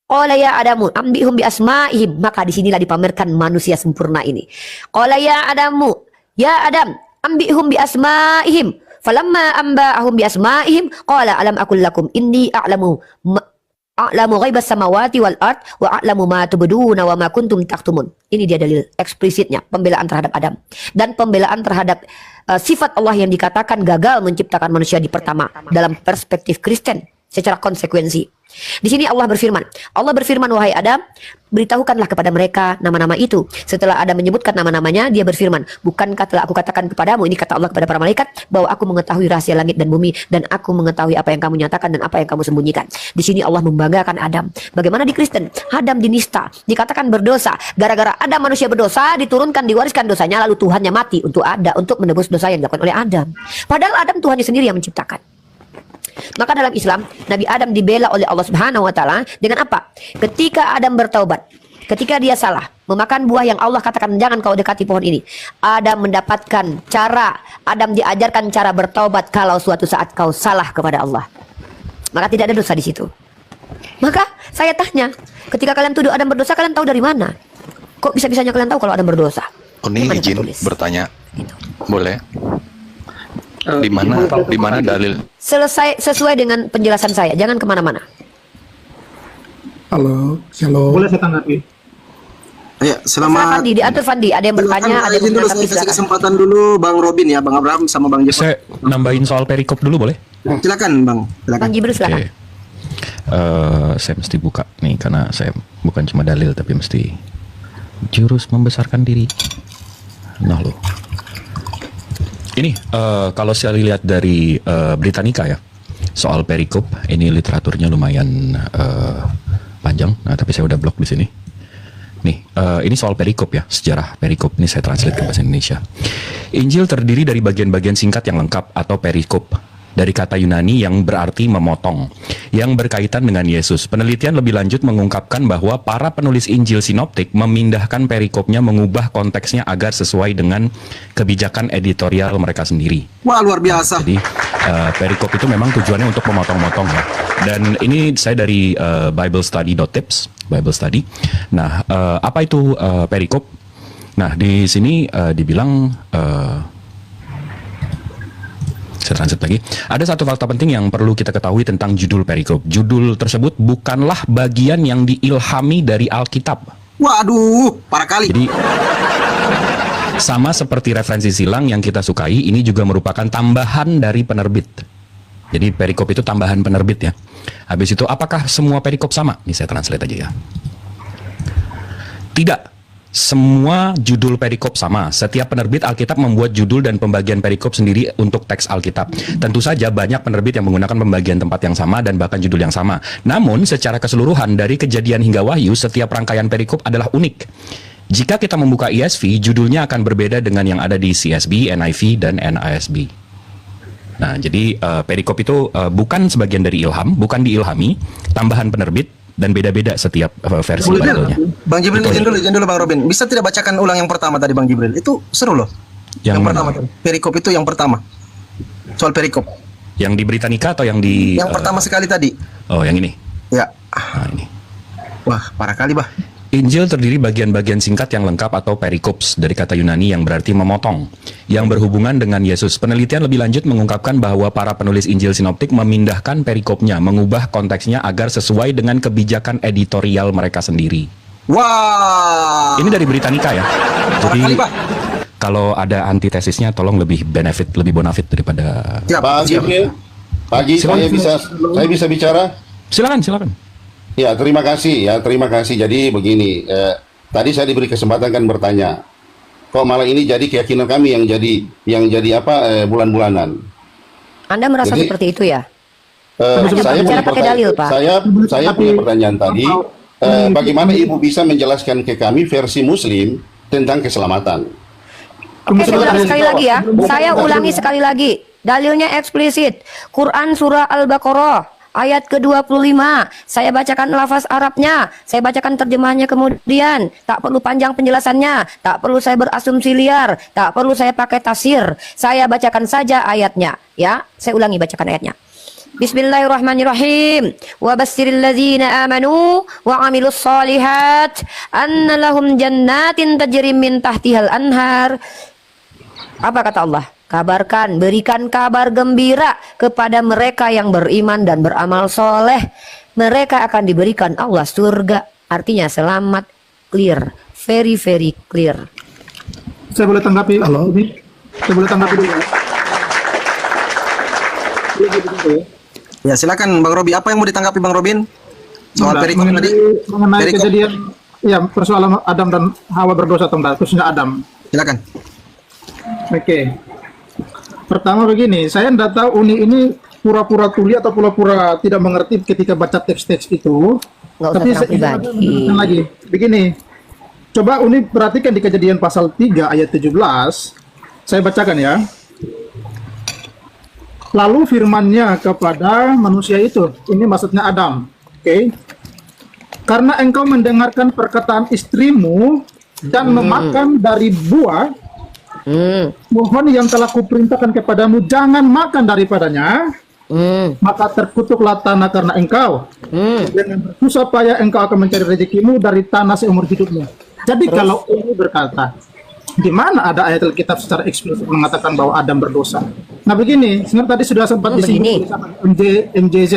Qala ya Adamu ambihum bi asma'ihim. Maka disinilah dipamerkan manusia sempurna ini. Qala ya Adamu, ya Adam ambihum bi asma'ihim. Falamma amba'ahum bi asma'ihim qala alam aqul lakum inni a'lamu ghaibas samawati wal ard wa a'lamu ma tubduna wa ma kuntum taktumun. Ini dia dalil eksplisitnya pembelaan terhadap Adam dan pembelaan terhadap sifat Allah yang dikatakan gagal menciptakan manusia di pertama dalam perspektif Kristen secara konsekuensi. Di sini Allah berfirman, wahai Adam, beritahukanlah kepada mereka nama-nama itu. Setelah Adam menyebutkan nama-namanya, dia berfirman, bukankah telah aku katakan kepadamu, ini kata Allah kepada para malaikat, bahwa aku mengetahui rahasia langit dan bumi, dan aku mengetahui apa yang kamu nyatakan dan apa yang kamu sembunyikan. Di sini Allah membanggakan Adam. Bagaimana di Kristen? Adam dinista, dikatakan berdosa. Gara-gara Adam manusia berdosa, diturunkan, diwariskan dosanya, lalu Tuhannya mati untuk menebus dosa yang dilakukan oleh Adam. Padahal Adam Tuhannya sendiri yang menciptakan. Maka dalam Islam, Nabi Adam dibela oleh Allah Subhanahu wa taala dengan apa? Ketika Adam bertaubat, ketika dia salah, memakan buah yang Allah katakan jangan kau dekati pohon ini. Adam mendapatkan Adam diajarkan cara bertaubat kalau suatu saat kau salah kepada Allah. Maka tidak ada dosa di situ. Maka saya tanya, ketika kalian tuduh Adam berdosa, kalian tahu dari mana? Kok bisa-bisanya kalian tahu kalau Adam berdosa? Ini izin bertanya. Boleh? Di mana dalil? Selesai sesuai dengan penjelasan saya, jangan kemana-mana. Halo, shalom. Boleh saya tanggapi? Ya, selamat. Fandi, diatur Fandi. Ada yang bertanya, ada yang dulu, saya kasih kesempatan dulu Bang Robin ya, Bang Abraham sama Bang Jeffrey. Saya nambahin soal perikop dulu boleh? Silakan Bang, silakan. Bang Jibril silakan. Oke. Saya mesti buka nih karena saya bukan cuma dalil tapi mesti jurus membesarkan diri. Nah loh. Ini kalau saya lihat dari Britannica ya, soal perikop, ini literaturnya lumayan panjang. Nah, tapi saya udah blok di sini. Nih, ini soal perikop ya, sejarah perikop. Ini saya translate ke bahasa Indonesia. Injil terdiri dari bagian-bagian singkat yang lengkap atau perikop, dari kata Yunani yang berarti memotong, yang berkaitan dengan Yesus. Penelitian lebih lanjut mengungkapkan bahwa para penulis Injil sinoptik memindahkan perikopnya, mengubah konteksnya agar sesuai dengan kebijakan editorial mereka sendiri. Wah, luar biasa. Jadi perikop itu memang tujuannya untuk memotong-motong ya. Dan ini saya dari biblestudy.tips, Bible Study. Nah, apa itu perikop? Nah, di sini dibilang saya translate lagi. Ada satu fakta penting yang perlu kita ketahui tentang judul perikop. Judul tersebut bukanlah bagian yang diilhami dari Alkitab. Waduh, parah kali. Jadi sama seperti referensi silang yang kita sukai, ini juga merupakan tambahan dari penerbit. Jadi perikop itu tambahan penerbit ya. Habis itu apakah semua perikop sama? Ini saya translate aja ya. Tidak. Semua judul perikop sama. Setiap penerbit Alkitab membuat judul dan pembagian perikop sendiri untuk teks Alkitab. Tentu saja banyak penerbit yang menggunakan pembagian tempat yang sama dan bahkan judul yang sama. Namun secara keseluruhan dari Kejadian hingga Wahyu, setiap rangkaian perikop adalah unik. Jika kita membuka ESV, judulnya akan berbeda dengan yang ada di CSB, NIV, dan NASB. Nah, jadi perikop itu bukan sebagian dari ilham, bukan diilhami, tambahan penerbit, dan beda-beda setiap versi Bible-nya. Bang Jibril, izin dulu Bang Robin. Bisa tidak bacakan ulang yang pertama tadi Bang Jibril? Itu seru loh. Yang pertama tadi. Perikop itu yang pertama. Soal perikop. Yang di Britannica atau yang di... Yang pertama sekali tadi. Oh, yang ini? Ya. Nah, ini. Wah, parah kali, Bah. Injil terdiri bagian-bagian singkat yang lengkap atau perikops dari kata Yunani yang berarti memotong, yang berhubungan dengan Yesus. Penelitian lebih lanjut mengungkapkan bahwa para penulis Injil sinoptik memindahkan perikopnya, mengubah konteksnya agar sesuai dengan kebijakan editorial mereka sendiri. Wah. Ini dari Britannica ya. Jadi kalau ada antitesisnya tolong lebih benefit, lebih bonafit daripada... Pak Jibril, pagi saya bisa bicara? Silakan. Ya, terima kasih ya, terima kasih. Jadi begini, tadi saya diberi kesempatan kan bertanya, kok malah ini jadi keyakinan kami yang jadi apa bulan-bulanan. Anda merasa Jadi, seperti itu ya? Saya punya pertanyaan tadi, bagaimana Ibu bisa menjelaskan ke kami versi Muslim tentang keselamatan? Oke, saya ulang sekali lagi ya. Saya ulangi sekali lagi. Dalilnya eksplisit. Quran surah Al-Baqarah ayat ke-25, saya bacakan lafaz Arabnya, saya bacakan terjemahannya kemudian, tak perlu panjang penjelasannya, tak perlu saya berasumsi liar, tak perlu saya pakai tafsir, saya bacakan saja ayatnya, ya, saya ulangi bacakan ayatnya. Bismillahirrahmanirrahim. Wa basyiril ladzina amanu wa 'amilus shalihat anna lahum jannatin tajri min tahtihal anhar. Apa kata Allah? Kabarkan, berikan kabar gembira kepada mereka yang beriman dan beramal soleh. Mereka akan diberikan Allah surga. Artinya selamat, clear, very very clear. Saya boleh tanggapi? Halo, ini saya boleh tanggapi dulu. Ya, silakan Bang Robi. Apa yang mau ditanggapi Bang Robin? Soal perikop tadi. Mengenai kejadian, ya persoalan Adam dan Hawa berdosa atau enggak, khususnya Adam. Silakan. Oke. Pertama begini, saya tidak tahu Uni ini pura-pura tuli atau pura-pura tidak mengerti ketika baca teks-teks itu. Tapi saya lagi begini. Coba Uni perhatikan di Kejadian pasal 3 ayat 17. Saya bacakan ya. Lalu firman-Nya kepada manusia itu, ini maksudnya Adam. Oke. Karena engkau mendengarkan perkataan istrimu dan memakan dari buah pohon yang telah kuperintahkan kepadamu, jangan makan daripadanya, maka terkutuklah tanah karena engkau. Dengan bersusah payah engkau akan mencari rezekimu dari tanah seumur hidupmu. Jadi kalau ini berkata, di mana ada ayat Alkitab secara eksplisit mengatakan bahwa Adam berdosa? Nah begini, sebenarnya tadi sudah sempat disinggung MJZ.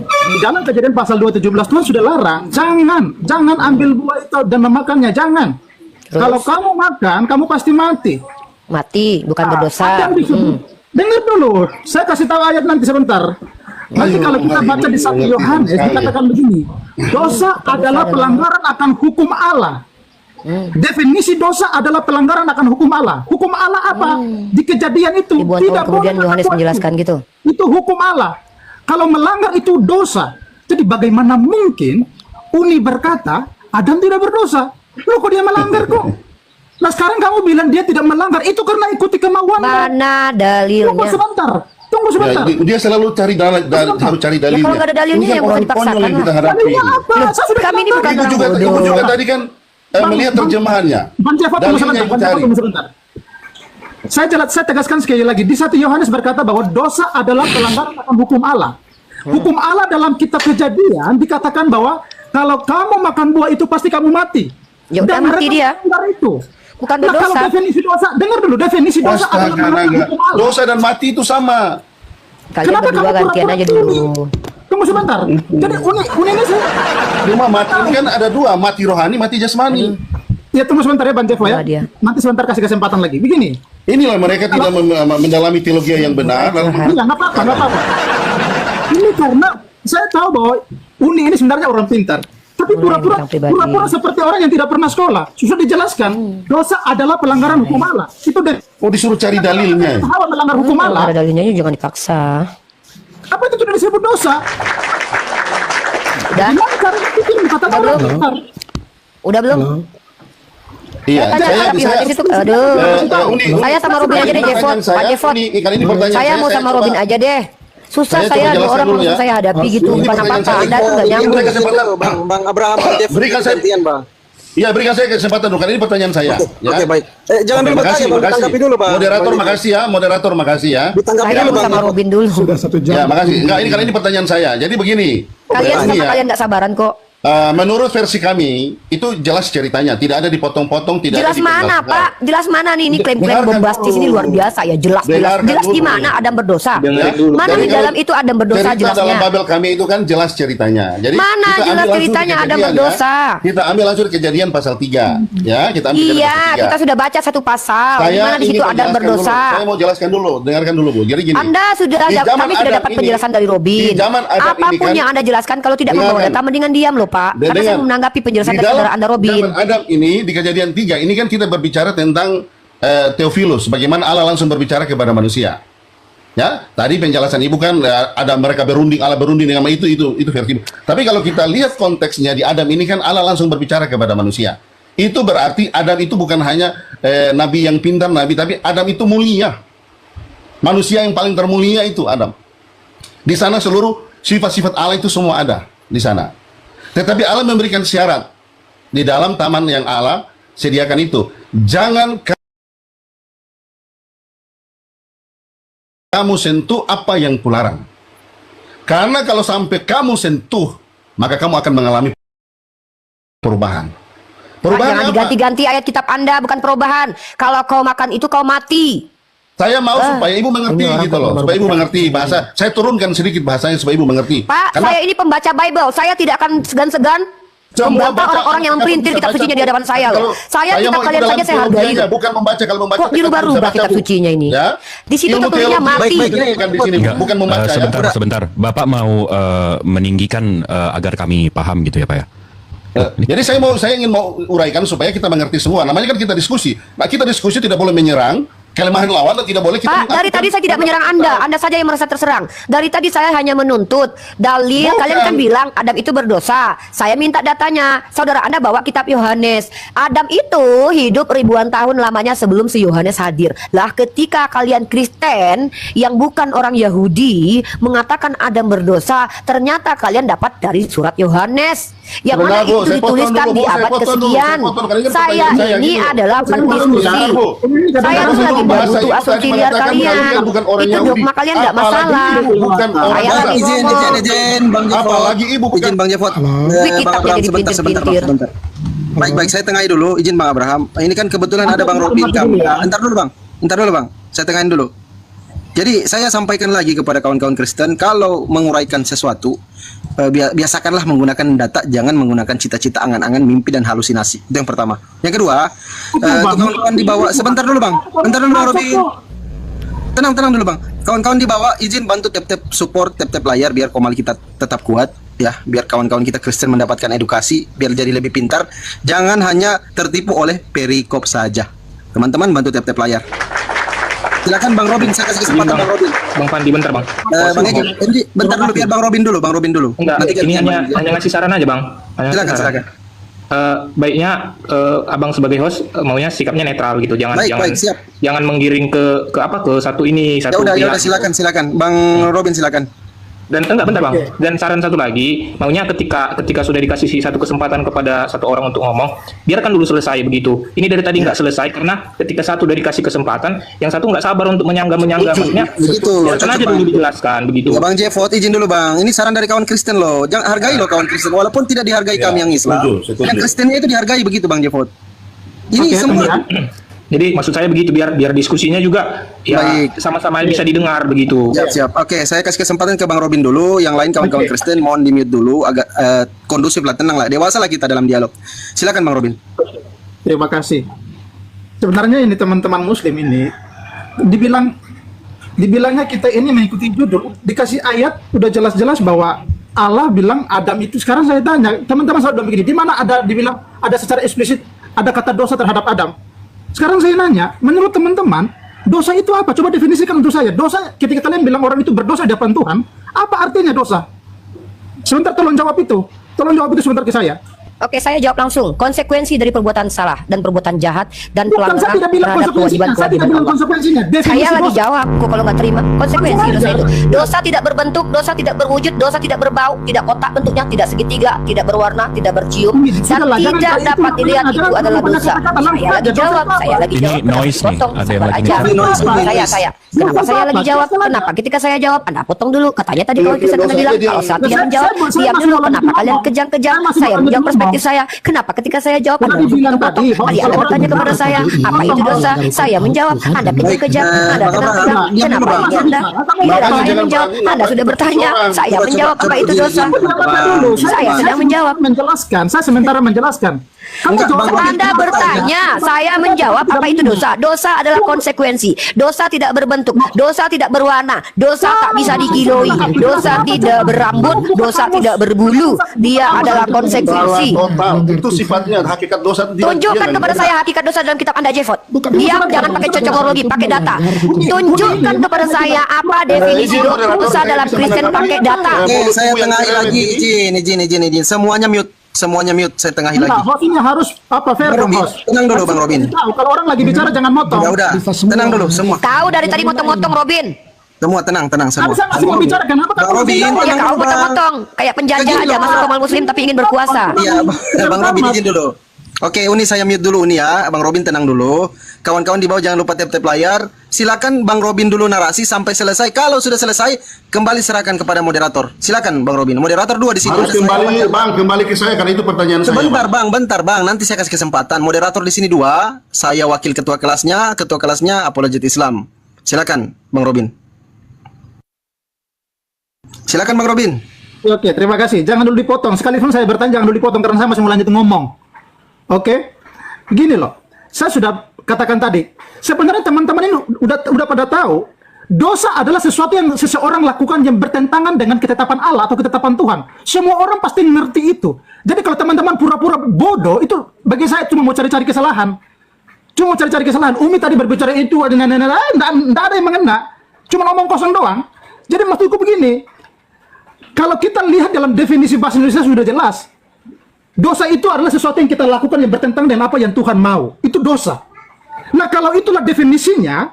Di dalam Kejadian pasal 2:17 Tuhan sudah larang, jangan ambil buah itu dan memakannya, jangan. Terus? Kalau kamu makan, kamu pasti mati. Mati, bukan berdosa. Dengar dulu, saya kasih tahu ayat nanti sebentar. Nanti kalau kita baca di 1 Yohanes dikatakan begini, dosa adalah pelanggaran akan hukum Allah. Definisi dosa adalah pelanggaran akan hukum Allah. Hukum Allah apa? Di Kejadian itu Ribuan tidak tahun kemudian boleh Yohanes melakukan menjelaskan gitu. Itu hukum Allah. Kalau melanggar itu dosa. Jadi bagaimana mungkin Uni berkata Adam tidak berdosa? Loh, kok dia melanggar kok? Nah sekarang kamu bilang dia tidak melanggar, itu karena ikuti kemauan. Mana Tunggu dalilnya? sebentar. Tunggu Ya, sebentar. dia selalu cari harus cari dalilnya. Ya, kalau nggak ada dalilnya, Ini kan ya bukan orang dipaksakan konyol yang lah. kita hadapi. Dalilnya apa? Saya sudah Kami ini bilang bukan tadi. orang bodoh. Ibu juga tadi kan melihat terjemahannya. Bang Jafar, tunggu Dalilnya sebentar. yang Bang Jafar, dicari. tunggu sebentar. Saya tegaskan sekali lagi. Di 1 Yohanes berkata bahwa dosa adalah pelanggaran akan hukum Allah. Hukum Allah dalam kitab Kejadian dikatakan bahwa kalau kamu makan buah itu pasti kamu mati. Ya udah, mati mereka dia. melanggar itu. Bukan Nah, kalau berdosa. definisi dosa, dengar dulu, definisi dosa adalah Astaga, melanggar naga. hukum Allah. Dosa dan mati itu sama. Kalian berdua kamu gantian pura-pura aja tuli? dulu. Tunggu sebentar. Jadi uni ini sih. Cuma mati ini kan ada dua, mati rohani, mati jasmani. Ya tunggu sebentar ya Bang Jafar ya. Nah, dia. Nanti sebentar kasih kesempatan lagi. Begini. Inilah mereka tidak mendalami teologi yang benar. Iya, nggak apa-apa, nggak apa-apa. Ini karena saya tahu bahwa Uni ini sebenarnya orang pintar. Tapi pura-pura orang pribadi. seperti orang yang tidak pernah sekolah. Susah dijelaskan. Dosa adalah pelanggaran hukum Allah. Itu deh. Oh, disuruh cari dalilnya. Hawa melanggar hukum Kalau Allah. ada dalilnya jangan dipaksa. Apa itu tidak disebut dosa? Udah? Gimana cara berpikir dikatakan Udah orang belum? pintar? Udah belum? Iya, Tanya saya Tapi bisa. Yohanes itu, aduh. Uni, Saya sama Robin aja deh, Jevot. Pak Jevot. Kali ini pertanyaan Saya mau sama coba- Robin aja deh. Susah Saya saya, coba dua jelaskan orang dulu langsung ya. saya hadapi gitu. Ini Bukan pertanyaan apa-apa. saya. Anda tuh nggak nyambung. Berikan kesempatan. Bang Abraham, Jeff, Berikan saya- gantian, Bang. Iya, berikan saya kesempatan dulu. Kali ini pertanyaan saya. Ya. Oke, baik. Jangan dulu bertanya, Bang. Tanggapi dulu, Bang. Moderator, makasih ya. Moderator, makasih ya. Ditanggapi Saya dulu, mau Bang. sama Robin dulu. Sudah 1 jam. Ya, makasih. Enggak, ini kali ini pertanyaan saya. Jadi begini. Kalian Ini sama ya, kalian nggak sabaran kok. menurut versi kami itu jelas ceritanya, tidak ada dipotong-potong, tidak Jelas ada mana Pak? Jelas mana nih? Ini klaim-klaim Dengarkan bombastis dulu. ini luar biasa ya. Jelas. Dengarkan Jelas di dulu. mana Adam berdosa? Ya. Mana Jadi di dalam kalau itu Adam berdosa cerita dalam jelasnya? Babel kami itu kan jelas ceritanya. Jadi Mana kita jelas ambil langsung ceritanya ke Adam Kejadian, berdosa? ya. Kita ambil langsung Kejadian pasal 3. Ya, kita ambil Kejadian Iya, pasal 3. kita sudah baca satu pasal. Di mana di ingin situ Adam menjelaskan berdosa? dulu. Saya mau jelaskan dulu, dengarkan dulu Bu. Jadi gini. Anda sudah di zaman kami sudah Adam dapat ini- penjelasan dari Robin. Di zaman Adam ini Apapun kan- yang Anda jelaskan kalau tidak membawa Dengarkan. data mendingan diam loh Pak. Karena saya Dengar. mau menanggapi penjelasan Di dari dalam saudara Anda Robin. zaman Adam ini di Kejadian 3 ini kan kita berbicara tentang Theophilus, bagaimana Allah langsung berbicara kepada manusia. Ya, tadi penjelasan Ibu kan ada mereka berunding, Allah berunding dengan itu versi Ibu. Tapi kalau kita lihat konteksnya di Adam ini kan Allah langsung berbicara kepada manusia. Itu berarti Adam itu bukan hanya nabi yang pintar, nabi, tapi Adam itu mulia. Manusia yang paling termulia itu Adam. Di sana seluruh sifat-sifat Allah itu semua ada di sana. Tetapi Allah memberikan syarat di dalam taman yang Allah sediakan itu. Jangan kamu sentuh apa yang kularang. Karena kalau sampai kamu sentuh, maka kamu akan mengalami perubahan. Pak, Perubahan jangan apa? diganti-ganti ayat kitab Anda, bukan perubahan. Kalau kau makan itu kau mati. Saya mau supaya Ibu mengerti ini orang gitu loh. baru Supaya Ibu mengerti bahasa. Saya turunkan sedikit bahasanya supaya Ibu mengerti. Pak, Karena saya ini pembaca Bible. Saya tidak akan segan-segan semua membantah baca- orang-orang yang memperintir kitab sucinya di hadapan saya loh. Saya kitab mau kalian ikut saja dalam saya hargai. teologianya, bukan membaca. Kalau membaca Kok dirubah-rubah kitab sucinya ini? Ya. Di situ Ilmu tertulisnya teologi mati. bukan di sini, Enggak, bukan membaca ya. sebentar. Bapak mau meninggikan agar kami paham gitu ya Pak ya? Jadi saya ingin mau uraikan supaya kita mengerti semua. Namanya kan kita diskusi. Nah, kita diskusi tidak boleh menyerang kelemahan lawan dan tidak boleh kita Pak, dari tadi saya tidak menyerang Anda. Anda saja yang merasa terserang. Dari tadi saya hanya menuntut dalil. Bukan. Kalian kan bilang Adam itu berdosa. Saya minta datanya. Saudara Anda bawa kitab Yohanes. Adam itu hidup ribuan tahun lamanya sebelum si Yohanes hadir. Lah ketika kalian Kristen yang bukan orang Yahudi mengatakan Adam berdosa, ternyata kalian dapat dari surat Yohanes. Yang Sebentar, mana Bu, itu saya potong dituliskan dulu, di Bu, saya abad potong dulu, kesekian. saya potong. Kali ini Saya pertanyaan saya ini gitu. adalah Saya potong pendiskusi. dulu, Bu. Saya Karena lagi bahasa bantu Ibu asumsi tadi liar mengatakan kalian. kalian bukan orang Itu Yahudi. dogma kalian tidak Apalagi masalah. Ibu bukan orang Saya Barat. lagi ngomong. Izin, Bang Jefot. Apalagi Ibu bukan. Izin Bang Jefot. Wih, Bang kitabnya Abraham, jadi sebentar, pintir-pintir. sebentar. Baik, saya tengahi dulu. Izin Bang Abraham. Ini kan kebetulan ada Bang Robin Kam. Entar dulu Bang. Saya tengahin dulu. Jadi saya sampaikan lagi kepada kawan-kawan Kristen, kalau menguraikan sesuatu, biasakanlah menggunakan data, jangan menggunakan cita-cita, angan-angan, mimpi dan halusinasi. Itu yang pertama. Yang kedua, untuk kawan-kawan di bawah, sebentar dulu Bang Robin. Tenang dulu Bang. Kawan-kawan di bawah izin bantu tap-tap support, tap-tap layar biar komal kita tetap kuat ya, biar kawan-kawan kita Kristen mendapatkan edukasi, biar jadi lebih pintar. Jangan hanya tertipu oleh perikop saja. Teman-teman bantu tap-tap layar. Silakan Bang Robin, saya kasih kesempatan Bang Robin. Bang Fandi bentar Bang. Bang Egi, bentar dulu biar Bang Robin dulu. Enggak, Nanti ini gantian, Bang. hanya ngasih saran aja Bang. Silakan. Baiknya abang sebagai host maunya sikapnya netral gitu, jangan Baik, siap. jangan menggiring ke satu Ya udah, pihak. silakan Bang Robin, silakan. Dan enggak, bentar Bang. Dan saran satu lagi, maunya ketika sudah dikasih satu kesempatan kepada satu orang untuk ngomong, biarkan dulu selesai begitu. Ini dari tadi nggak selesai karena ketika satu udah dikasih kesempatan, yang satu nggak sabar untuk menyangga maksudnya. Begitu. Biarkan aja dulu dijelaskan begitu. Ya, Bang Jevot, izin dulu Bang. Ini saran dari kawan Kristen loh. Jangan hargai loh kawan Kristen, walaupun tidak dihargai kami yang Islam. setuju. Yang Kristennya itu dihargai begitu Bang Jevot. Ini Oke, semua. Jadi maksud saya begitu, biar diskusinya juga ya Baik. sama-sama bisa didengar begitu. Siap. Oke, saya kasih kesempatan ke Bang Robin dulu. Yang lain kawan-kawan Kristen mohon di mute dulu, agak kondusif lah, tenang lah, dewasa lah kita dalam dialog. Silakan Bang Robin. Terima kasih. Sebenarnya ini teman-teman Muslim ini dibilangnya kita ini mengikuti judul, dikasih ayat udah jelas-jelas bahwa Allah bilang Adam itu. Sekarang saya tanya teman-teman, saya udah begini, di mana ada dibilang ada secara eksplisit ada kata dosa terhadap Adam? Sekarang saya nanya, menurut teman-teman, dosa itu apa? Coba definisikan untuk saya. Dosa, ketika kalian bilang orang itu berdosa di hadapan Tuhan, apa artinya dosa? Sebentar, tolong jawab itu. Tolong jawab itu sebentar ke saya. Oke, saya jawab langsung. Konsekuensi dari perbuatan salah dan perbuatan jahat dan Bukan, saya tidak bilang terhadap konsekuensinya. Saya tidak kewajiban-kewajiban bilang Allah. konsekuensinya. Definisi Saya lagi dosa. jawab, kok kalau nggak terima konsekuensi dosa itu. Dosa tidak berbentuk, dosa tidak berwujud, dosa tidak berbau, tidak kotak bentuknya, tidak segitiga, tidak berwarna, tidak bercium, dan Sudahlah, jangan tidak kayak itu. dapat dilihat Jangan itu kayak adalah itu. dosa. Jangan Saya lagi kayak jawab, itu. saya lagi Ini jawab. noise nih, Potong, ada yang sabar lagi aja. ngomong. Saya. Kenapa saya lagi jawab? Kenapa ketika saya jawab Anda potong dulu? Katanya tadi kalau bisa Anda bilang kalau saat dia menjawab, diam dulu. Kenapa kalian kejang-kejang? Saya menjawab perspektif saya. Kenapa ketika saya jawab Anda Dibilang potong? tadi, Tadi Anda bertanya kepada saya, apa itu dosa? Saya menjawab, Anda kejang-kejang, Anda tenang-tenang. Kenapa ini Anda? Saya menjawab, Anda sudah bertanya, saya menjawab apa itu dosa? Dulu, Saya sedang menjawab. Saya sementara menjelaskan. Kamu jawab Anda bertanya, saya menjawab apa itu dosa. Dosa adalah konsekuensi. Dosa tidak berbentuk, dosa tidak berwarna, dosa tak bisa dikiloi, dosa tidak berambut, dosa tidak berbulu. Dia adalah konsekuensi. Total. Itu sifatnya hakikat dosa. Tunjukkan kepada saya hakikat dosa dalam kitab Anda, Jevot. Diam, jangan pakai cocokologi, pakai data. Tunjukkan kepada saya apa definisi dosa dalam Kristen pakai data. Oke, saya tengahi lagi. Izin. Semuanya mute. Saya tengahi lagi. host ini harus apa fair Bang dong, Robin, host. tenang dulu, Bang Robin. Tahu, kalau orang lagi bicara jangan motong. Ya udah, tenang dulu semua. Kau dari tadi motong-motong, Robin. Semua tenang semua. Saya masih mau bicara, kenapa Bang Robin, Ya tenang kau dulu, Bang. potong-potong. Kayak penjajah aja masuk ke mal muslim tapi ingin berkuasa. Iya, Bang Robin izin dulu. Oke, Uni saya mute dulu Uni ya. Bang Robin tenang dulu. Kawan-kawan di bawah jangan lupa tap-tap layar. Silakan Bang Robin dulu narasi sampai selesai. Kalau sudah selesai, kembali serahkan kepada moderator. Silakan Bang Robin. Moderator 2 di sini. Harus kembali ke saya karena itu pertanyaan saya. Bentar Bang. Nanti saya kasih kesempatan. Moderator di sini 2. Saya wakil ketua kelasnya Apologet Islam. Silakan Bang Robin. Silakan Bang Robin. Oke, terima kasih. Jangan dulu dipotong. Sekalipun saya bertanya, jangan dulu dipotong karena saya masih mau lanjut ngomong. Oke, gini loh. Saya sudah katakan tadi. Sebenarnya teman-teman ini udah pada tahu dosa adalah sesuatu yang seseorang lakukan yang bertentangan dengan ketetapan Allah atau ketetapan Tuhan. Semua orang pasti ngerti itu. Jadi kalau teman-teman pura-pura bodoh, itu bagi saya cuma mau cari-cari kesalahan. Umi tadi berbicara itu, enggak ada yang mengena. Cuma ngomong kosong doang. Jadi maksudku begini. Kalau kita lihat dalam definisi bahasa Indonesia sudah jelas. Dosa itu adalah sesuatu yang kita lakukan yang bertentangan dengan apa yang Tuhan mau. Itu dosa. Nah, kalau itulah definisinya,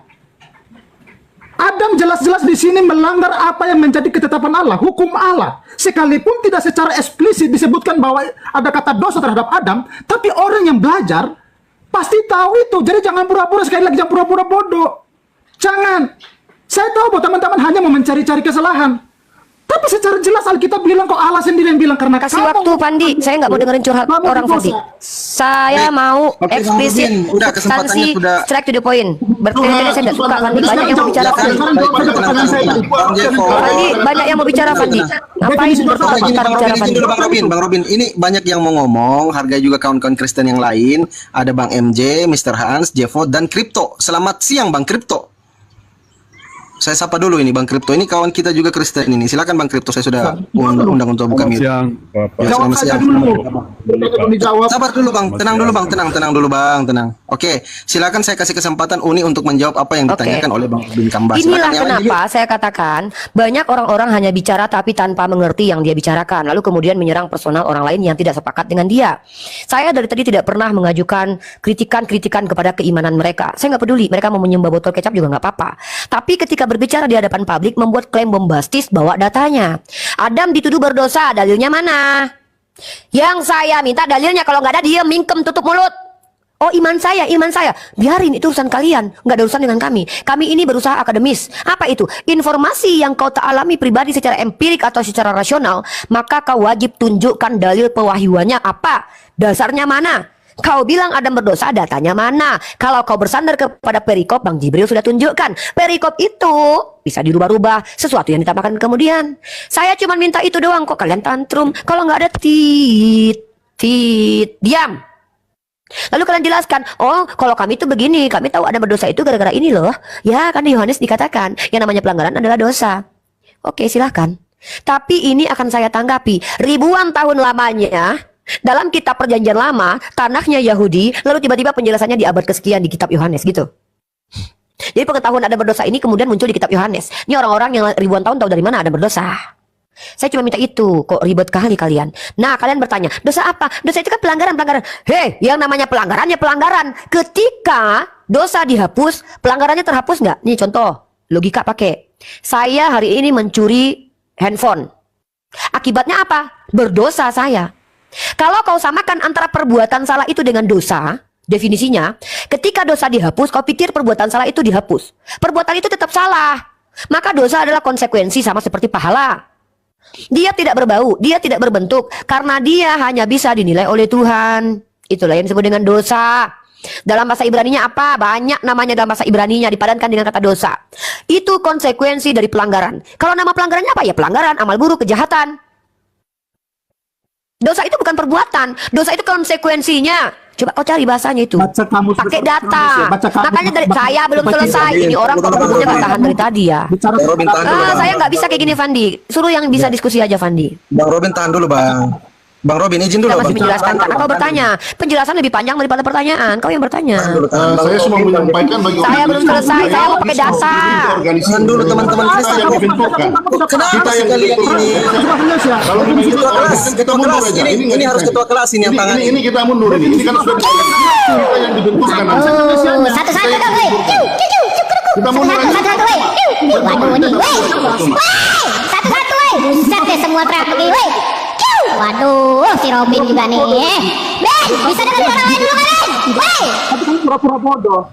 Adam jelas-jelas di sini melanggar apa yang menjadi ketetapan Allah, hukum Allah. Sekalipun tidak secara eksplisit disebutkan bahwa ada kata dosa terhadap Adam, tapi orang yang belajar pasti tahu itu. Jadi jangan pura-pura, sekali lagi jangan pura-pura bodoh. Jangan. Saya tahu bahwa teman-teman hanya mau mencari-cari kesalahan. Tapi secara jelas Alkitab bilang kok Allah sendiri yang bilang karena Kasih waktu Pandi, saya nggak mau dengerin curhat orang Pandi. Saya mau eksplisit, udah kesempatannya sudah. Strike to the point. Bertele-tele saya nggak suka Pandi, banyak yang mau bicara Pandi. Pandi, banyak yang mau bicara Pandi. Ngapain berkomentar bicara Pandi? Bang Robin, ini banyak yang mau ngomong, hargai juga kawan-kawan Kristen yang lain. Ada Bang MJ, Mr. Hans, Jevot, dan Kripto. Selamat siang Bang Kripto. Saya sapa dulu ini Bang Kripto. Ini kawan kita juga Kristen ini. Silakan Bang Kripto, saya sudah undang untuk buka mute. Ya, Jawab selamat saja siang. dulu. Dijawab. Sabar dulu Bang, tenang dulu Bang, tenang dulu Bang, tenang. Oke, silakan saya kasih kesempatan Uni untuk menjawab apa yang ditanyakan oleh Bang Bin Kambas. Inilah kenapa saya katakan banyak orang-orang hanya bicara tapi tanpa mengerti yang dia bicarakan, lalu kemudian menyerang personal orang lain yang tidak sepakat dengan dia. Saya dari tadi tidak pernah mengajukan kritikan-kritikan kepada keimanan mereka. Saya nggak peduli, mereka mau menyembah botol kecap juga nggak apa-apa. Tapi ketika berbicara di hadapan publik membuat klaim bombastis bawa datanya. Adam dituduh berdosa, dalilnya mana? Yang saya minta dalilnya, kalau nggak ada dia mingkem tutup mulut. Oh iman saya, biarin itu urusan kalian, nggak ada urusan dengan kami. Kami ini berusaha akademis. Apa itu? Informasi yang kau tak alami pribadi secara empirik atau secara rasional, maka kau wajib tunjukkan dalil pewahyuannya apa? Dasarnya mana? Kau bilang Adam berdosa, datanya mana? Kalau kau bersandar kepada perikop, Bang Jibril sudah tunjukkan. Perikop itu bisa dirubah-rubah, sesuatu yang ditambahkan kemudian. Saya cuma minta itu doang, kok kalian tantrum. Kalau nggak ada diam. Lalu kalian jelaskan, oh kalau kami itu begini, kami tahu Adam berdosa itu gara-gara ini loh. Ya kan di Yohanes dikatakan, yang namanya pelanggaran adalah dosa. Oke silahkan. Tapi ini akan saya tanggapi, ribuan tahun lamanya, dalam kitab perjanjian lama, tanahnya Yahudi, lalu tiba-tiba penjelasannya di abad kesekian di kitab Yohanes gitu. Jadi pengetahuan Adam berdosa ini kemudian muncul di kitab Yohanes. Ini orang-orang yang ribuan tahun tahu dari mana Adam berdosa. Saya cuma minta itu, kok ribet kali kalian. Nah kalian bertanya, dosa apa? Dosa itu kan pelanggaran. Hei, yang namanya pelanggaran ya pelanggaran. Ketika dosa dihapus, pelanggarannya terhapus nggak? Nih contoh, logika pakai. Saya hari ini mencuri handphone. Akibatnya apa? Berdosa saya. Kalau kau samakan antara perbuatan salah itu dengan dosa, definisinya, ketika dosa dihapus, kau pikir perbuatan salah itu dihapus. Perbuatan itu tetap salah. Maka dosa adalah konsekuensi sama seperti pahala. Dia tidak berbau, dia tidak berbentuk, karena dia hanya bisa dinilai oleh Tuhan. Itulah yang disebut dengan dosa. Dalam bahasa Ibraninya apa? Banyak namanya dalam bahasa Ibraninya dipadankan dengan kata dosa. Itu konsekuensi dari pelanggaran. Kalau nama pelanggarannya apa? Ya pelanggaran, amal buruk, kejahatan. Dosa itu bukan perbuatan, dosa itu konsekuensinya. Coba kau cari bahasanya itu. Pakai data. Makanya dari saya belum selesai. Ini orang kok ngomongnya nggak tahan dari tadi ya. Saya nggak bisa kayak gini, Fandi. Suruh yang bisa diskusi aja, Fandi. Bang Robin tahan dulu Bang. Bang Robin izin dulu. Saya masih menjelaskan karena kau bertanya. Penjelasan lebih panjang daripada pertanyaan. Kau yang bertanya. Saya cuma menyampaikan bagi saya belum selesai. Saya mau pakai data. Tahan dulu teman-teman Kristen. Kenapa sekali yang ini? Kalau Ketua kelas. Ini harus ketua kelas ini yang tangan. Ini kita mundur ini. Ini kan sudah kita yang dibentukkan. Satu-satu dong, weh. Kita mundur aja. Satu-satu, weh. Waduh, nih, weh. Satu-satu, weh. Buset deh semua teriak begini, weh. Waduh, si Robin juga nih. Ben, bisa dengerin orang lain dulu kan, Ben? Weh. Tapi kan pura-pura bodoh.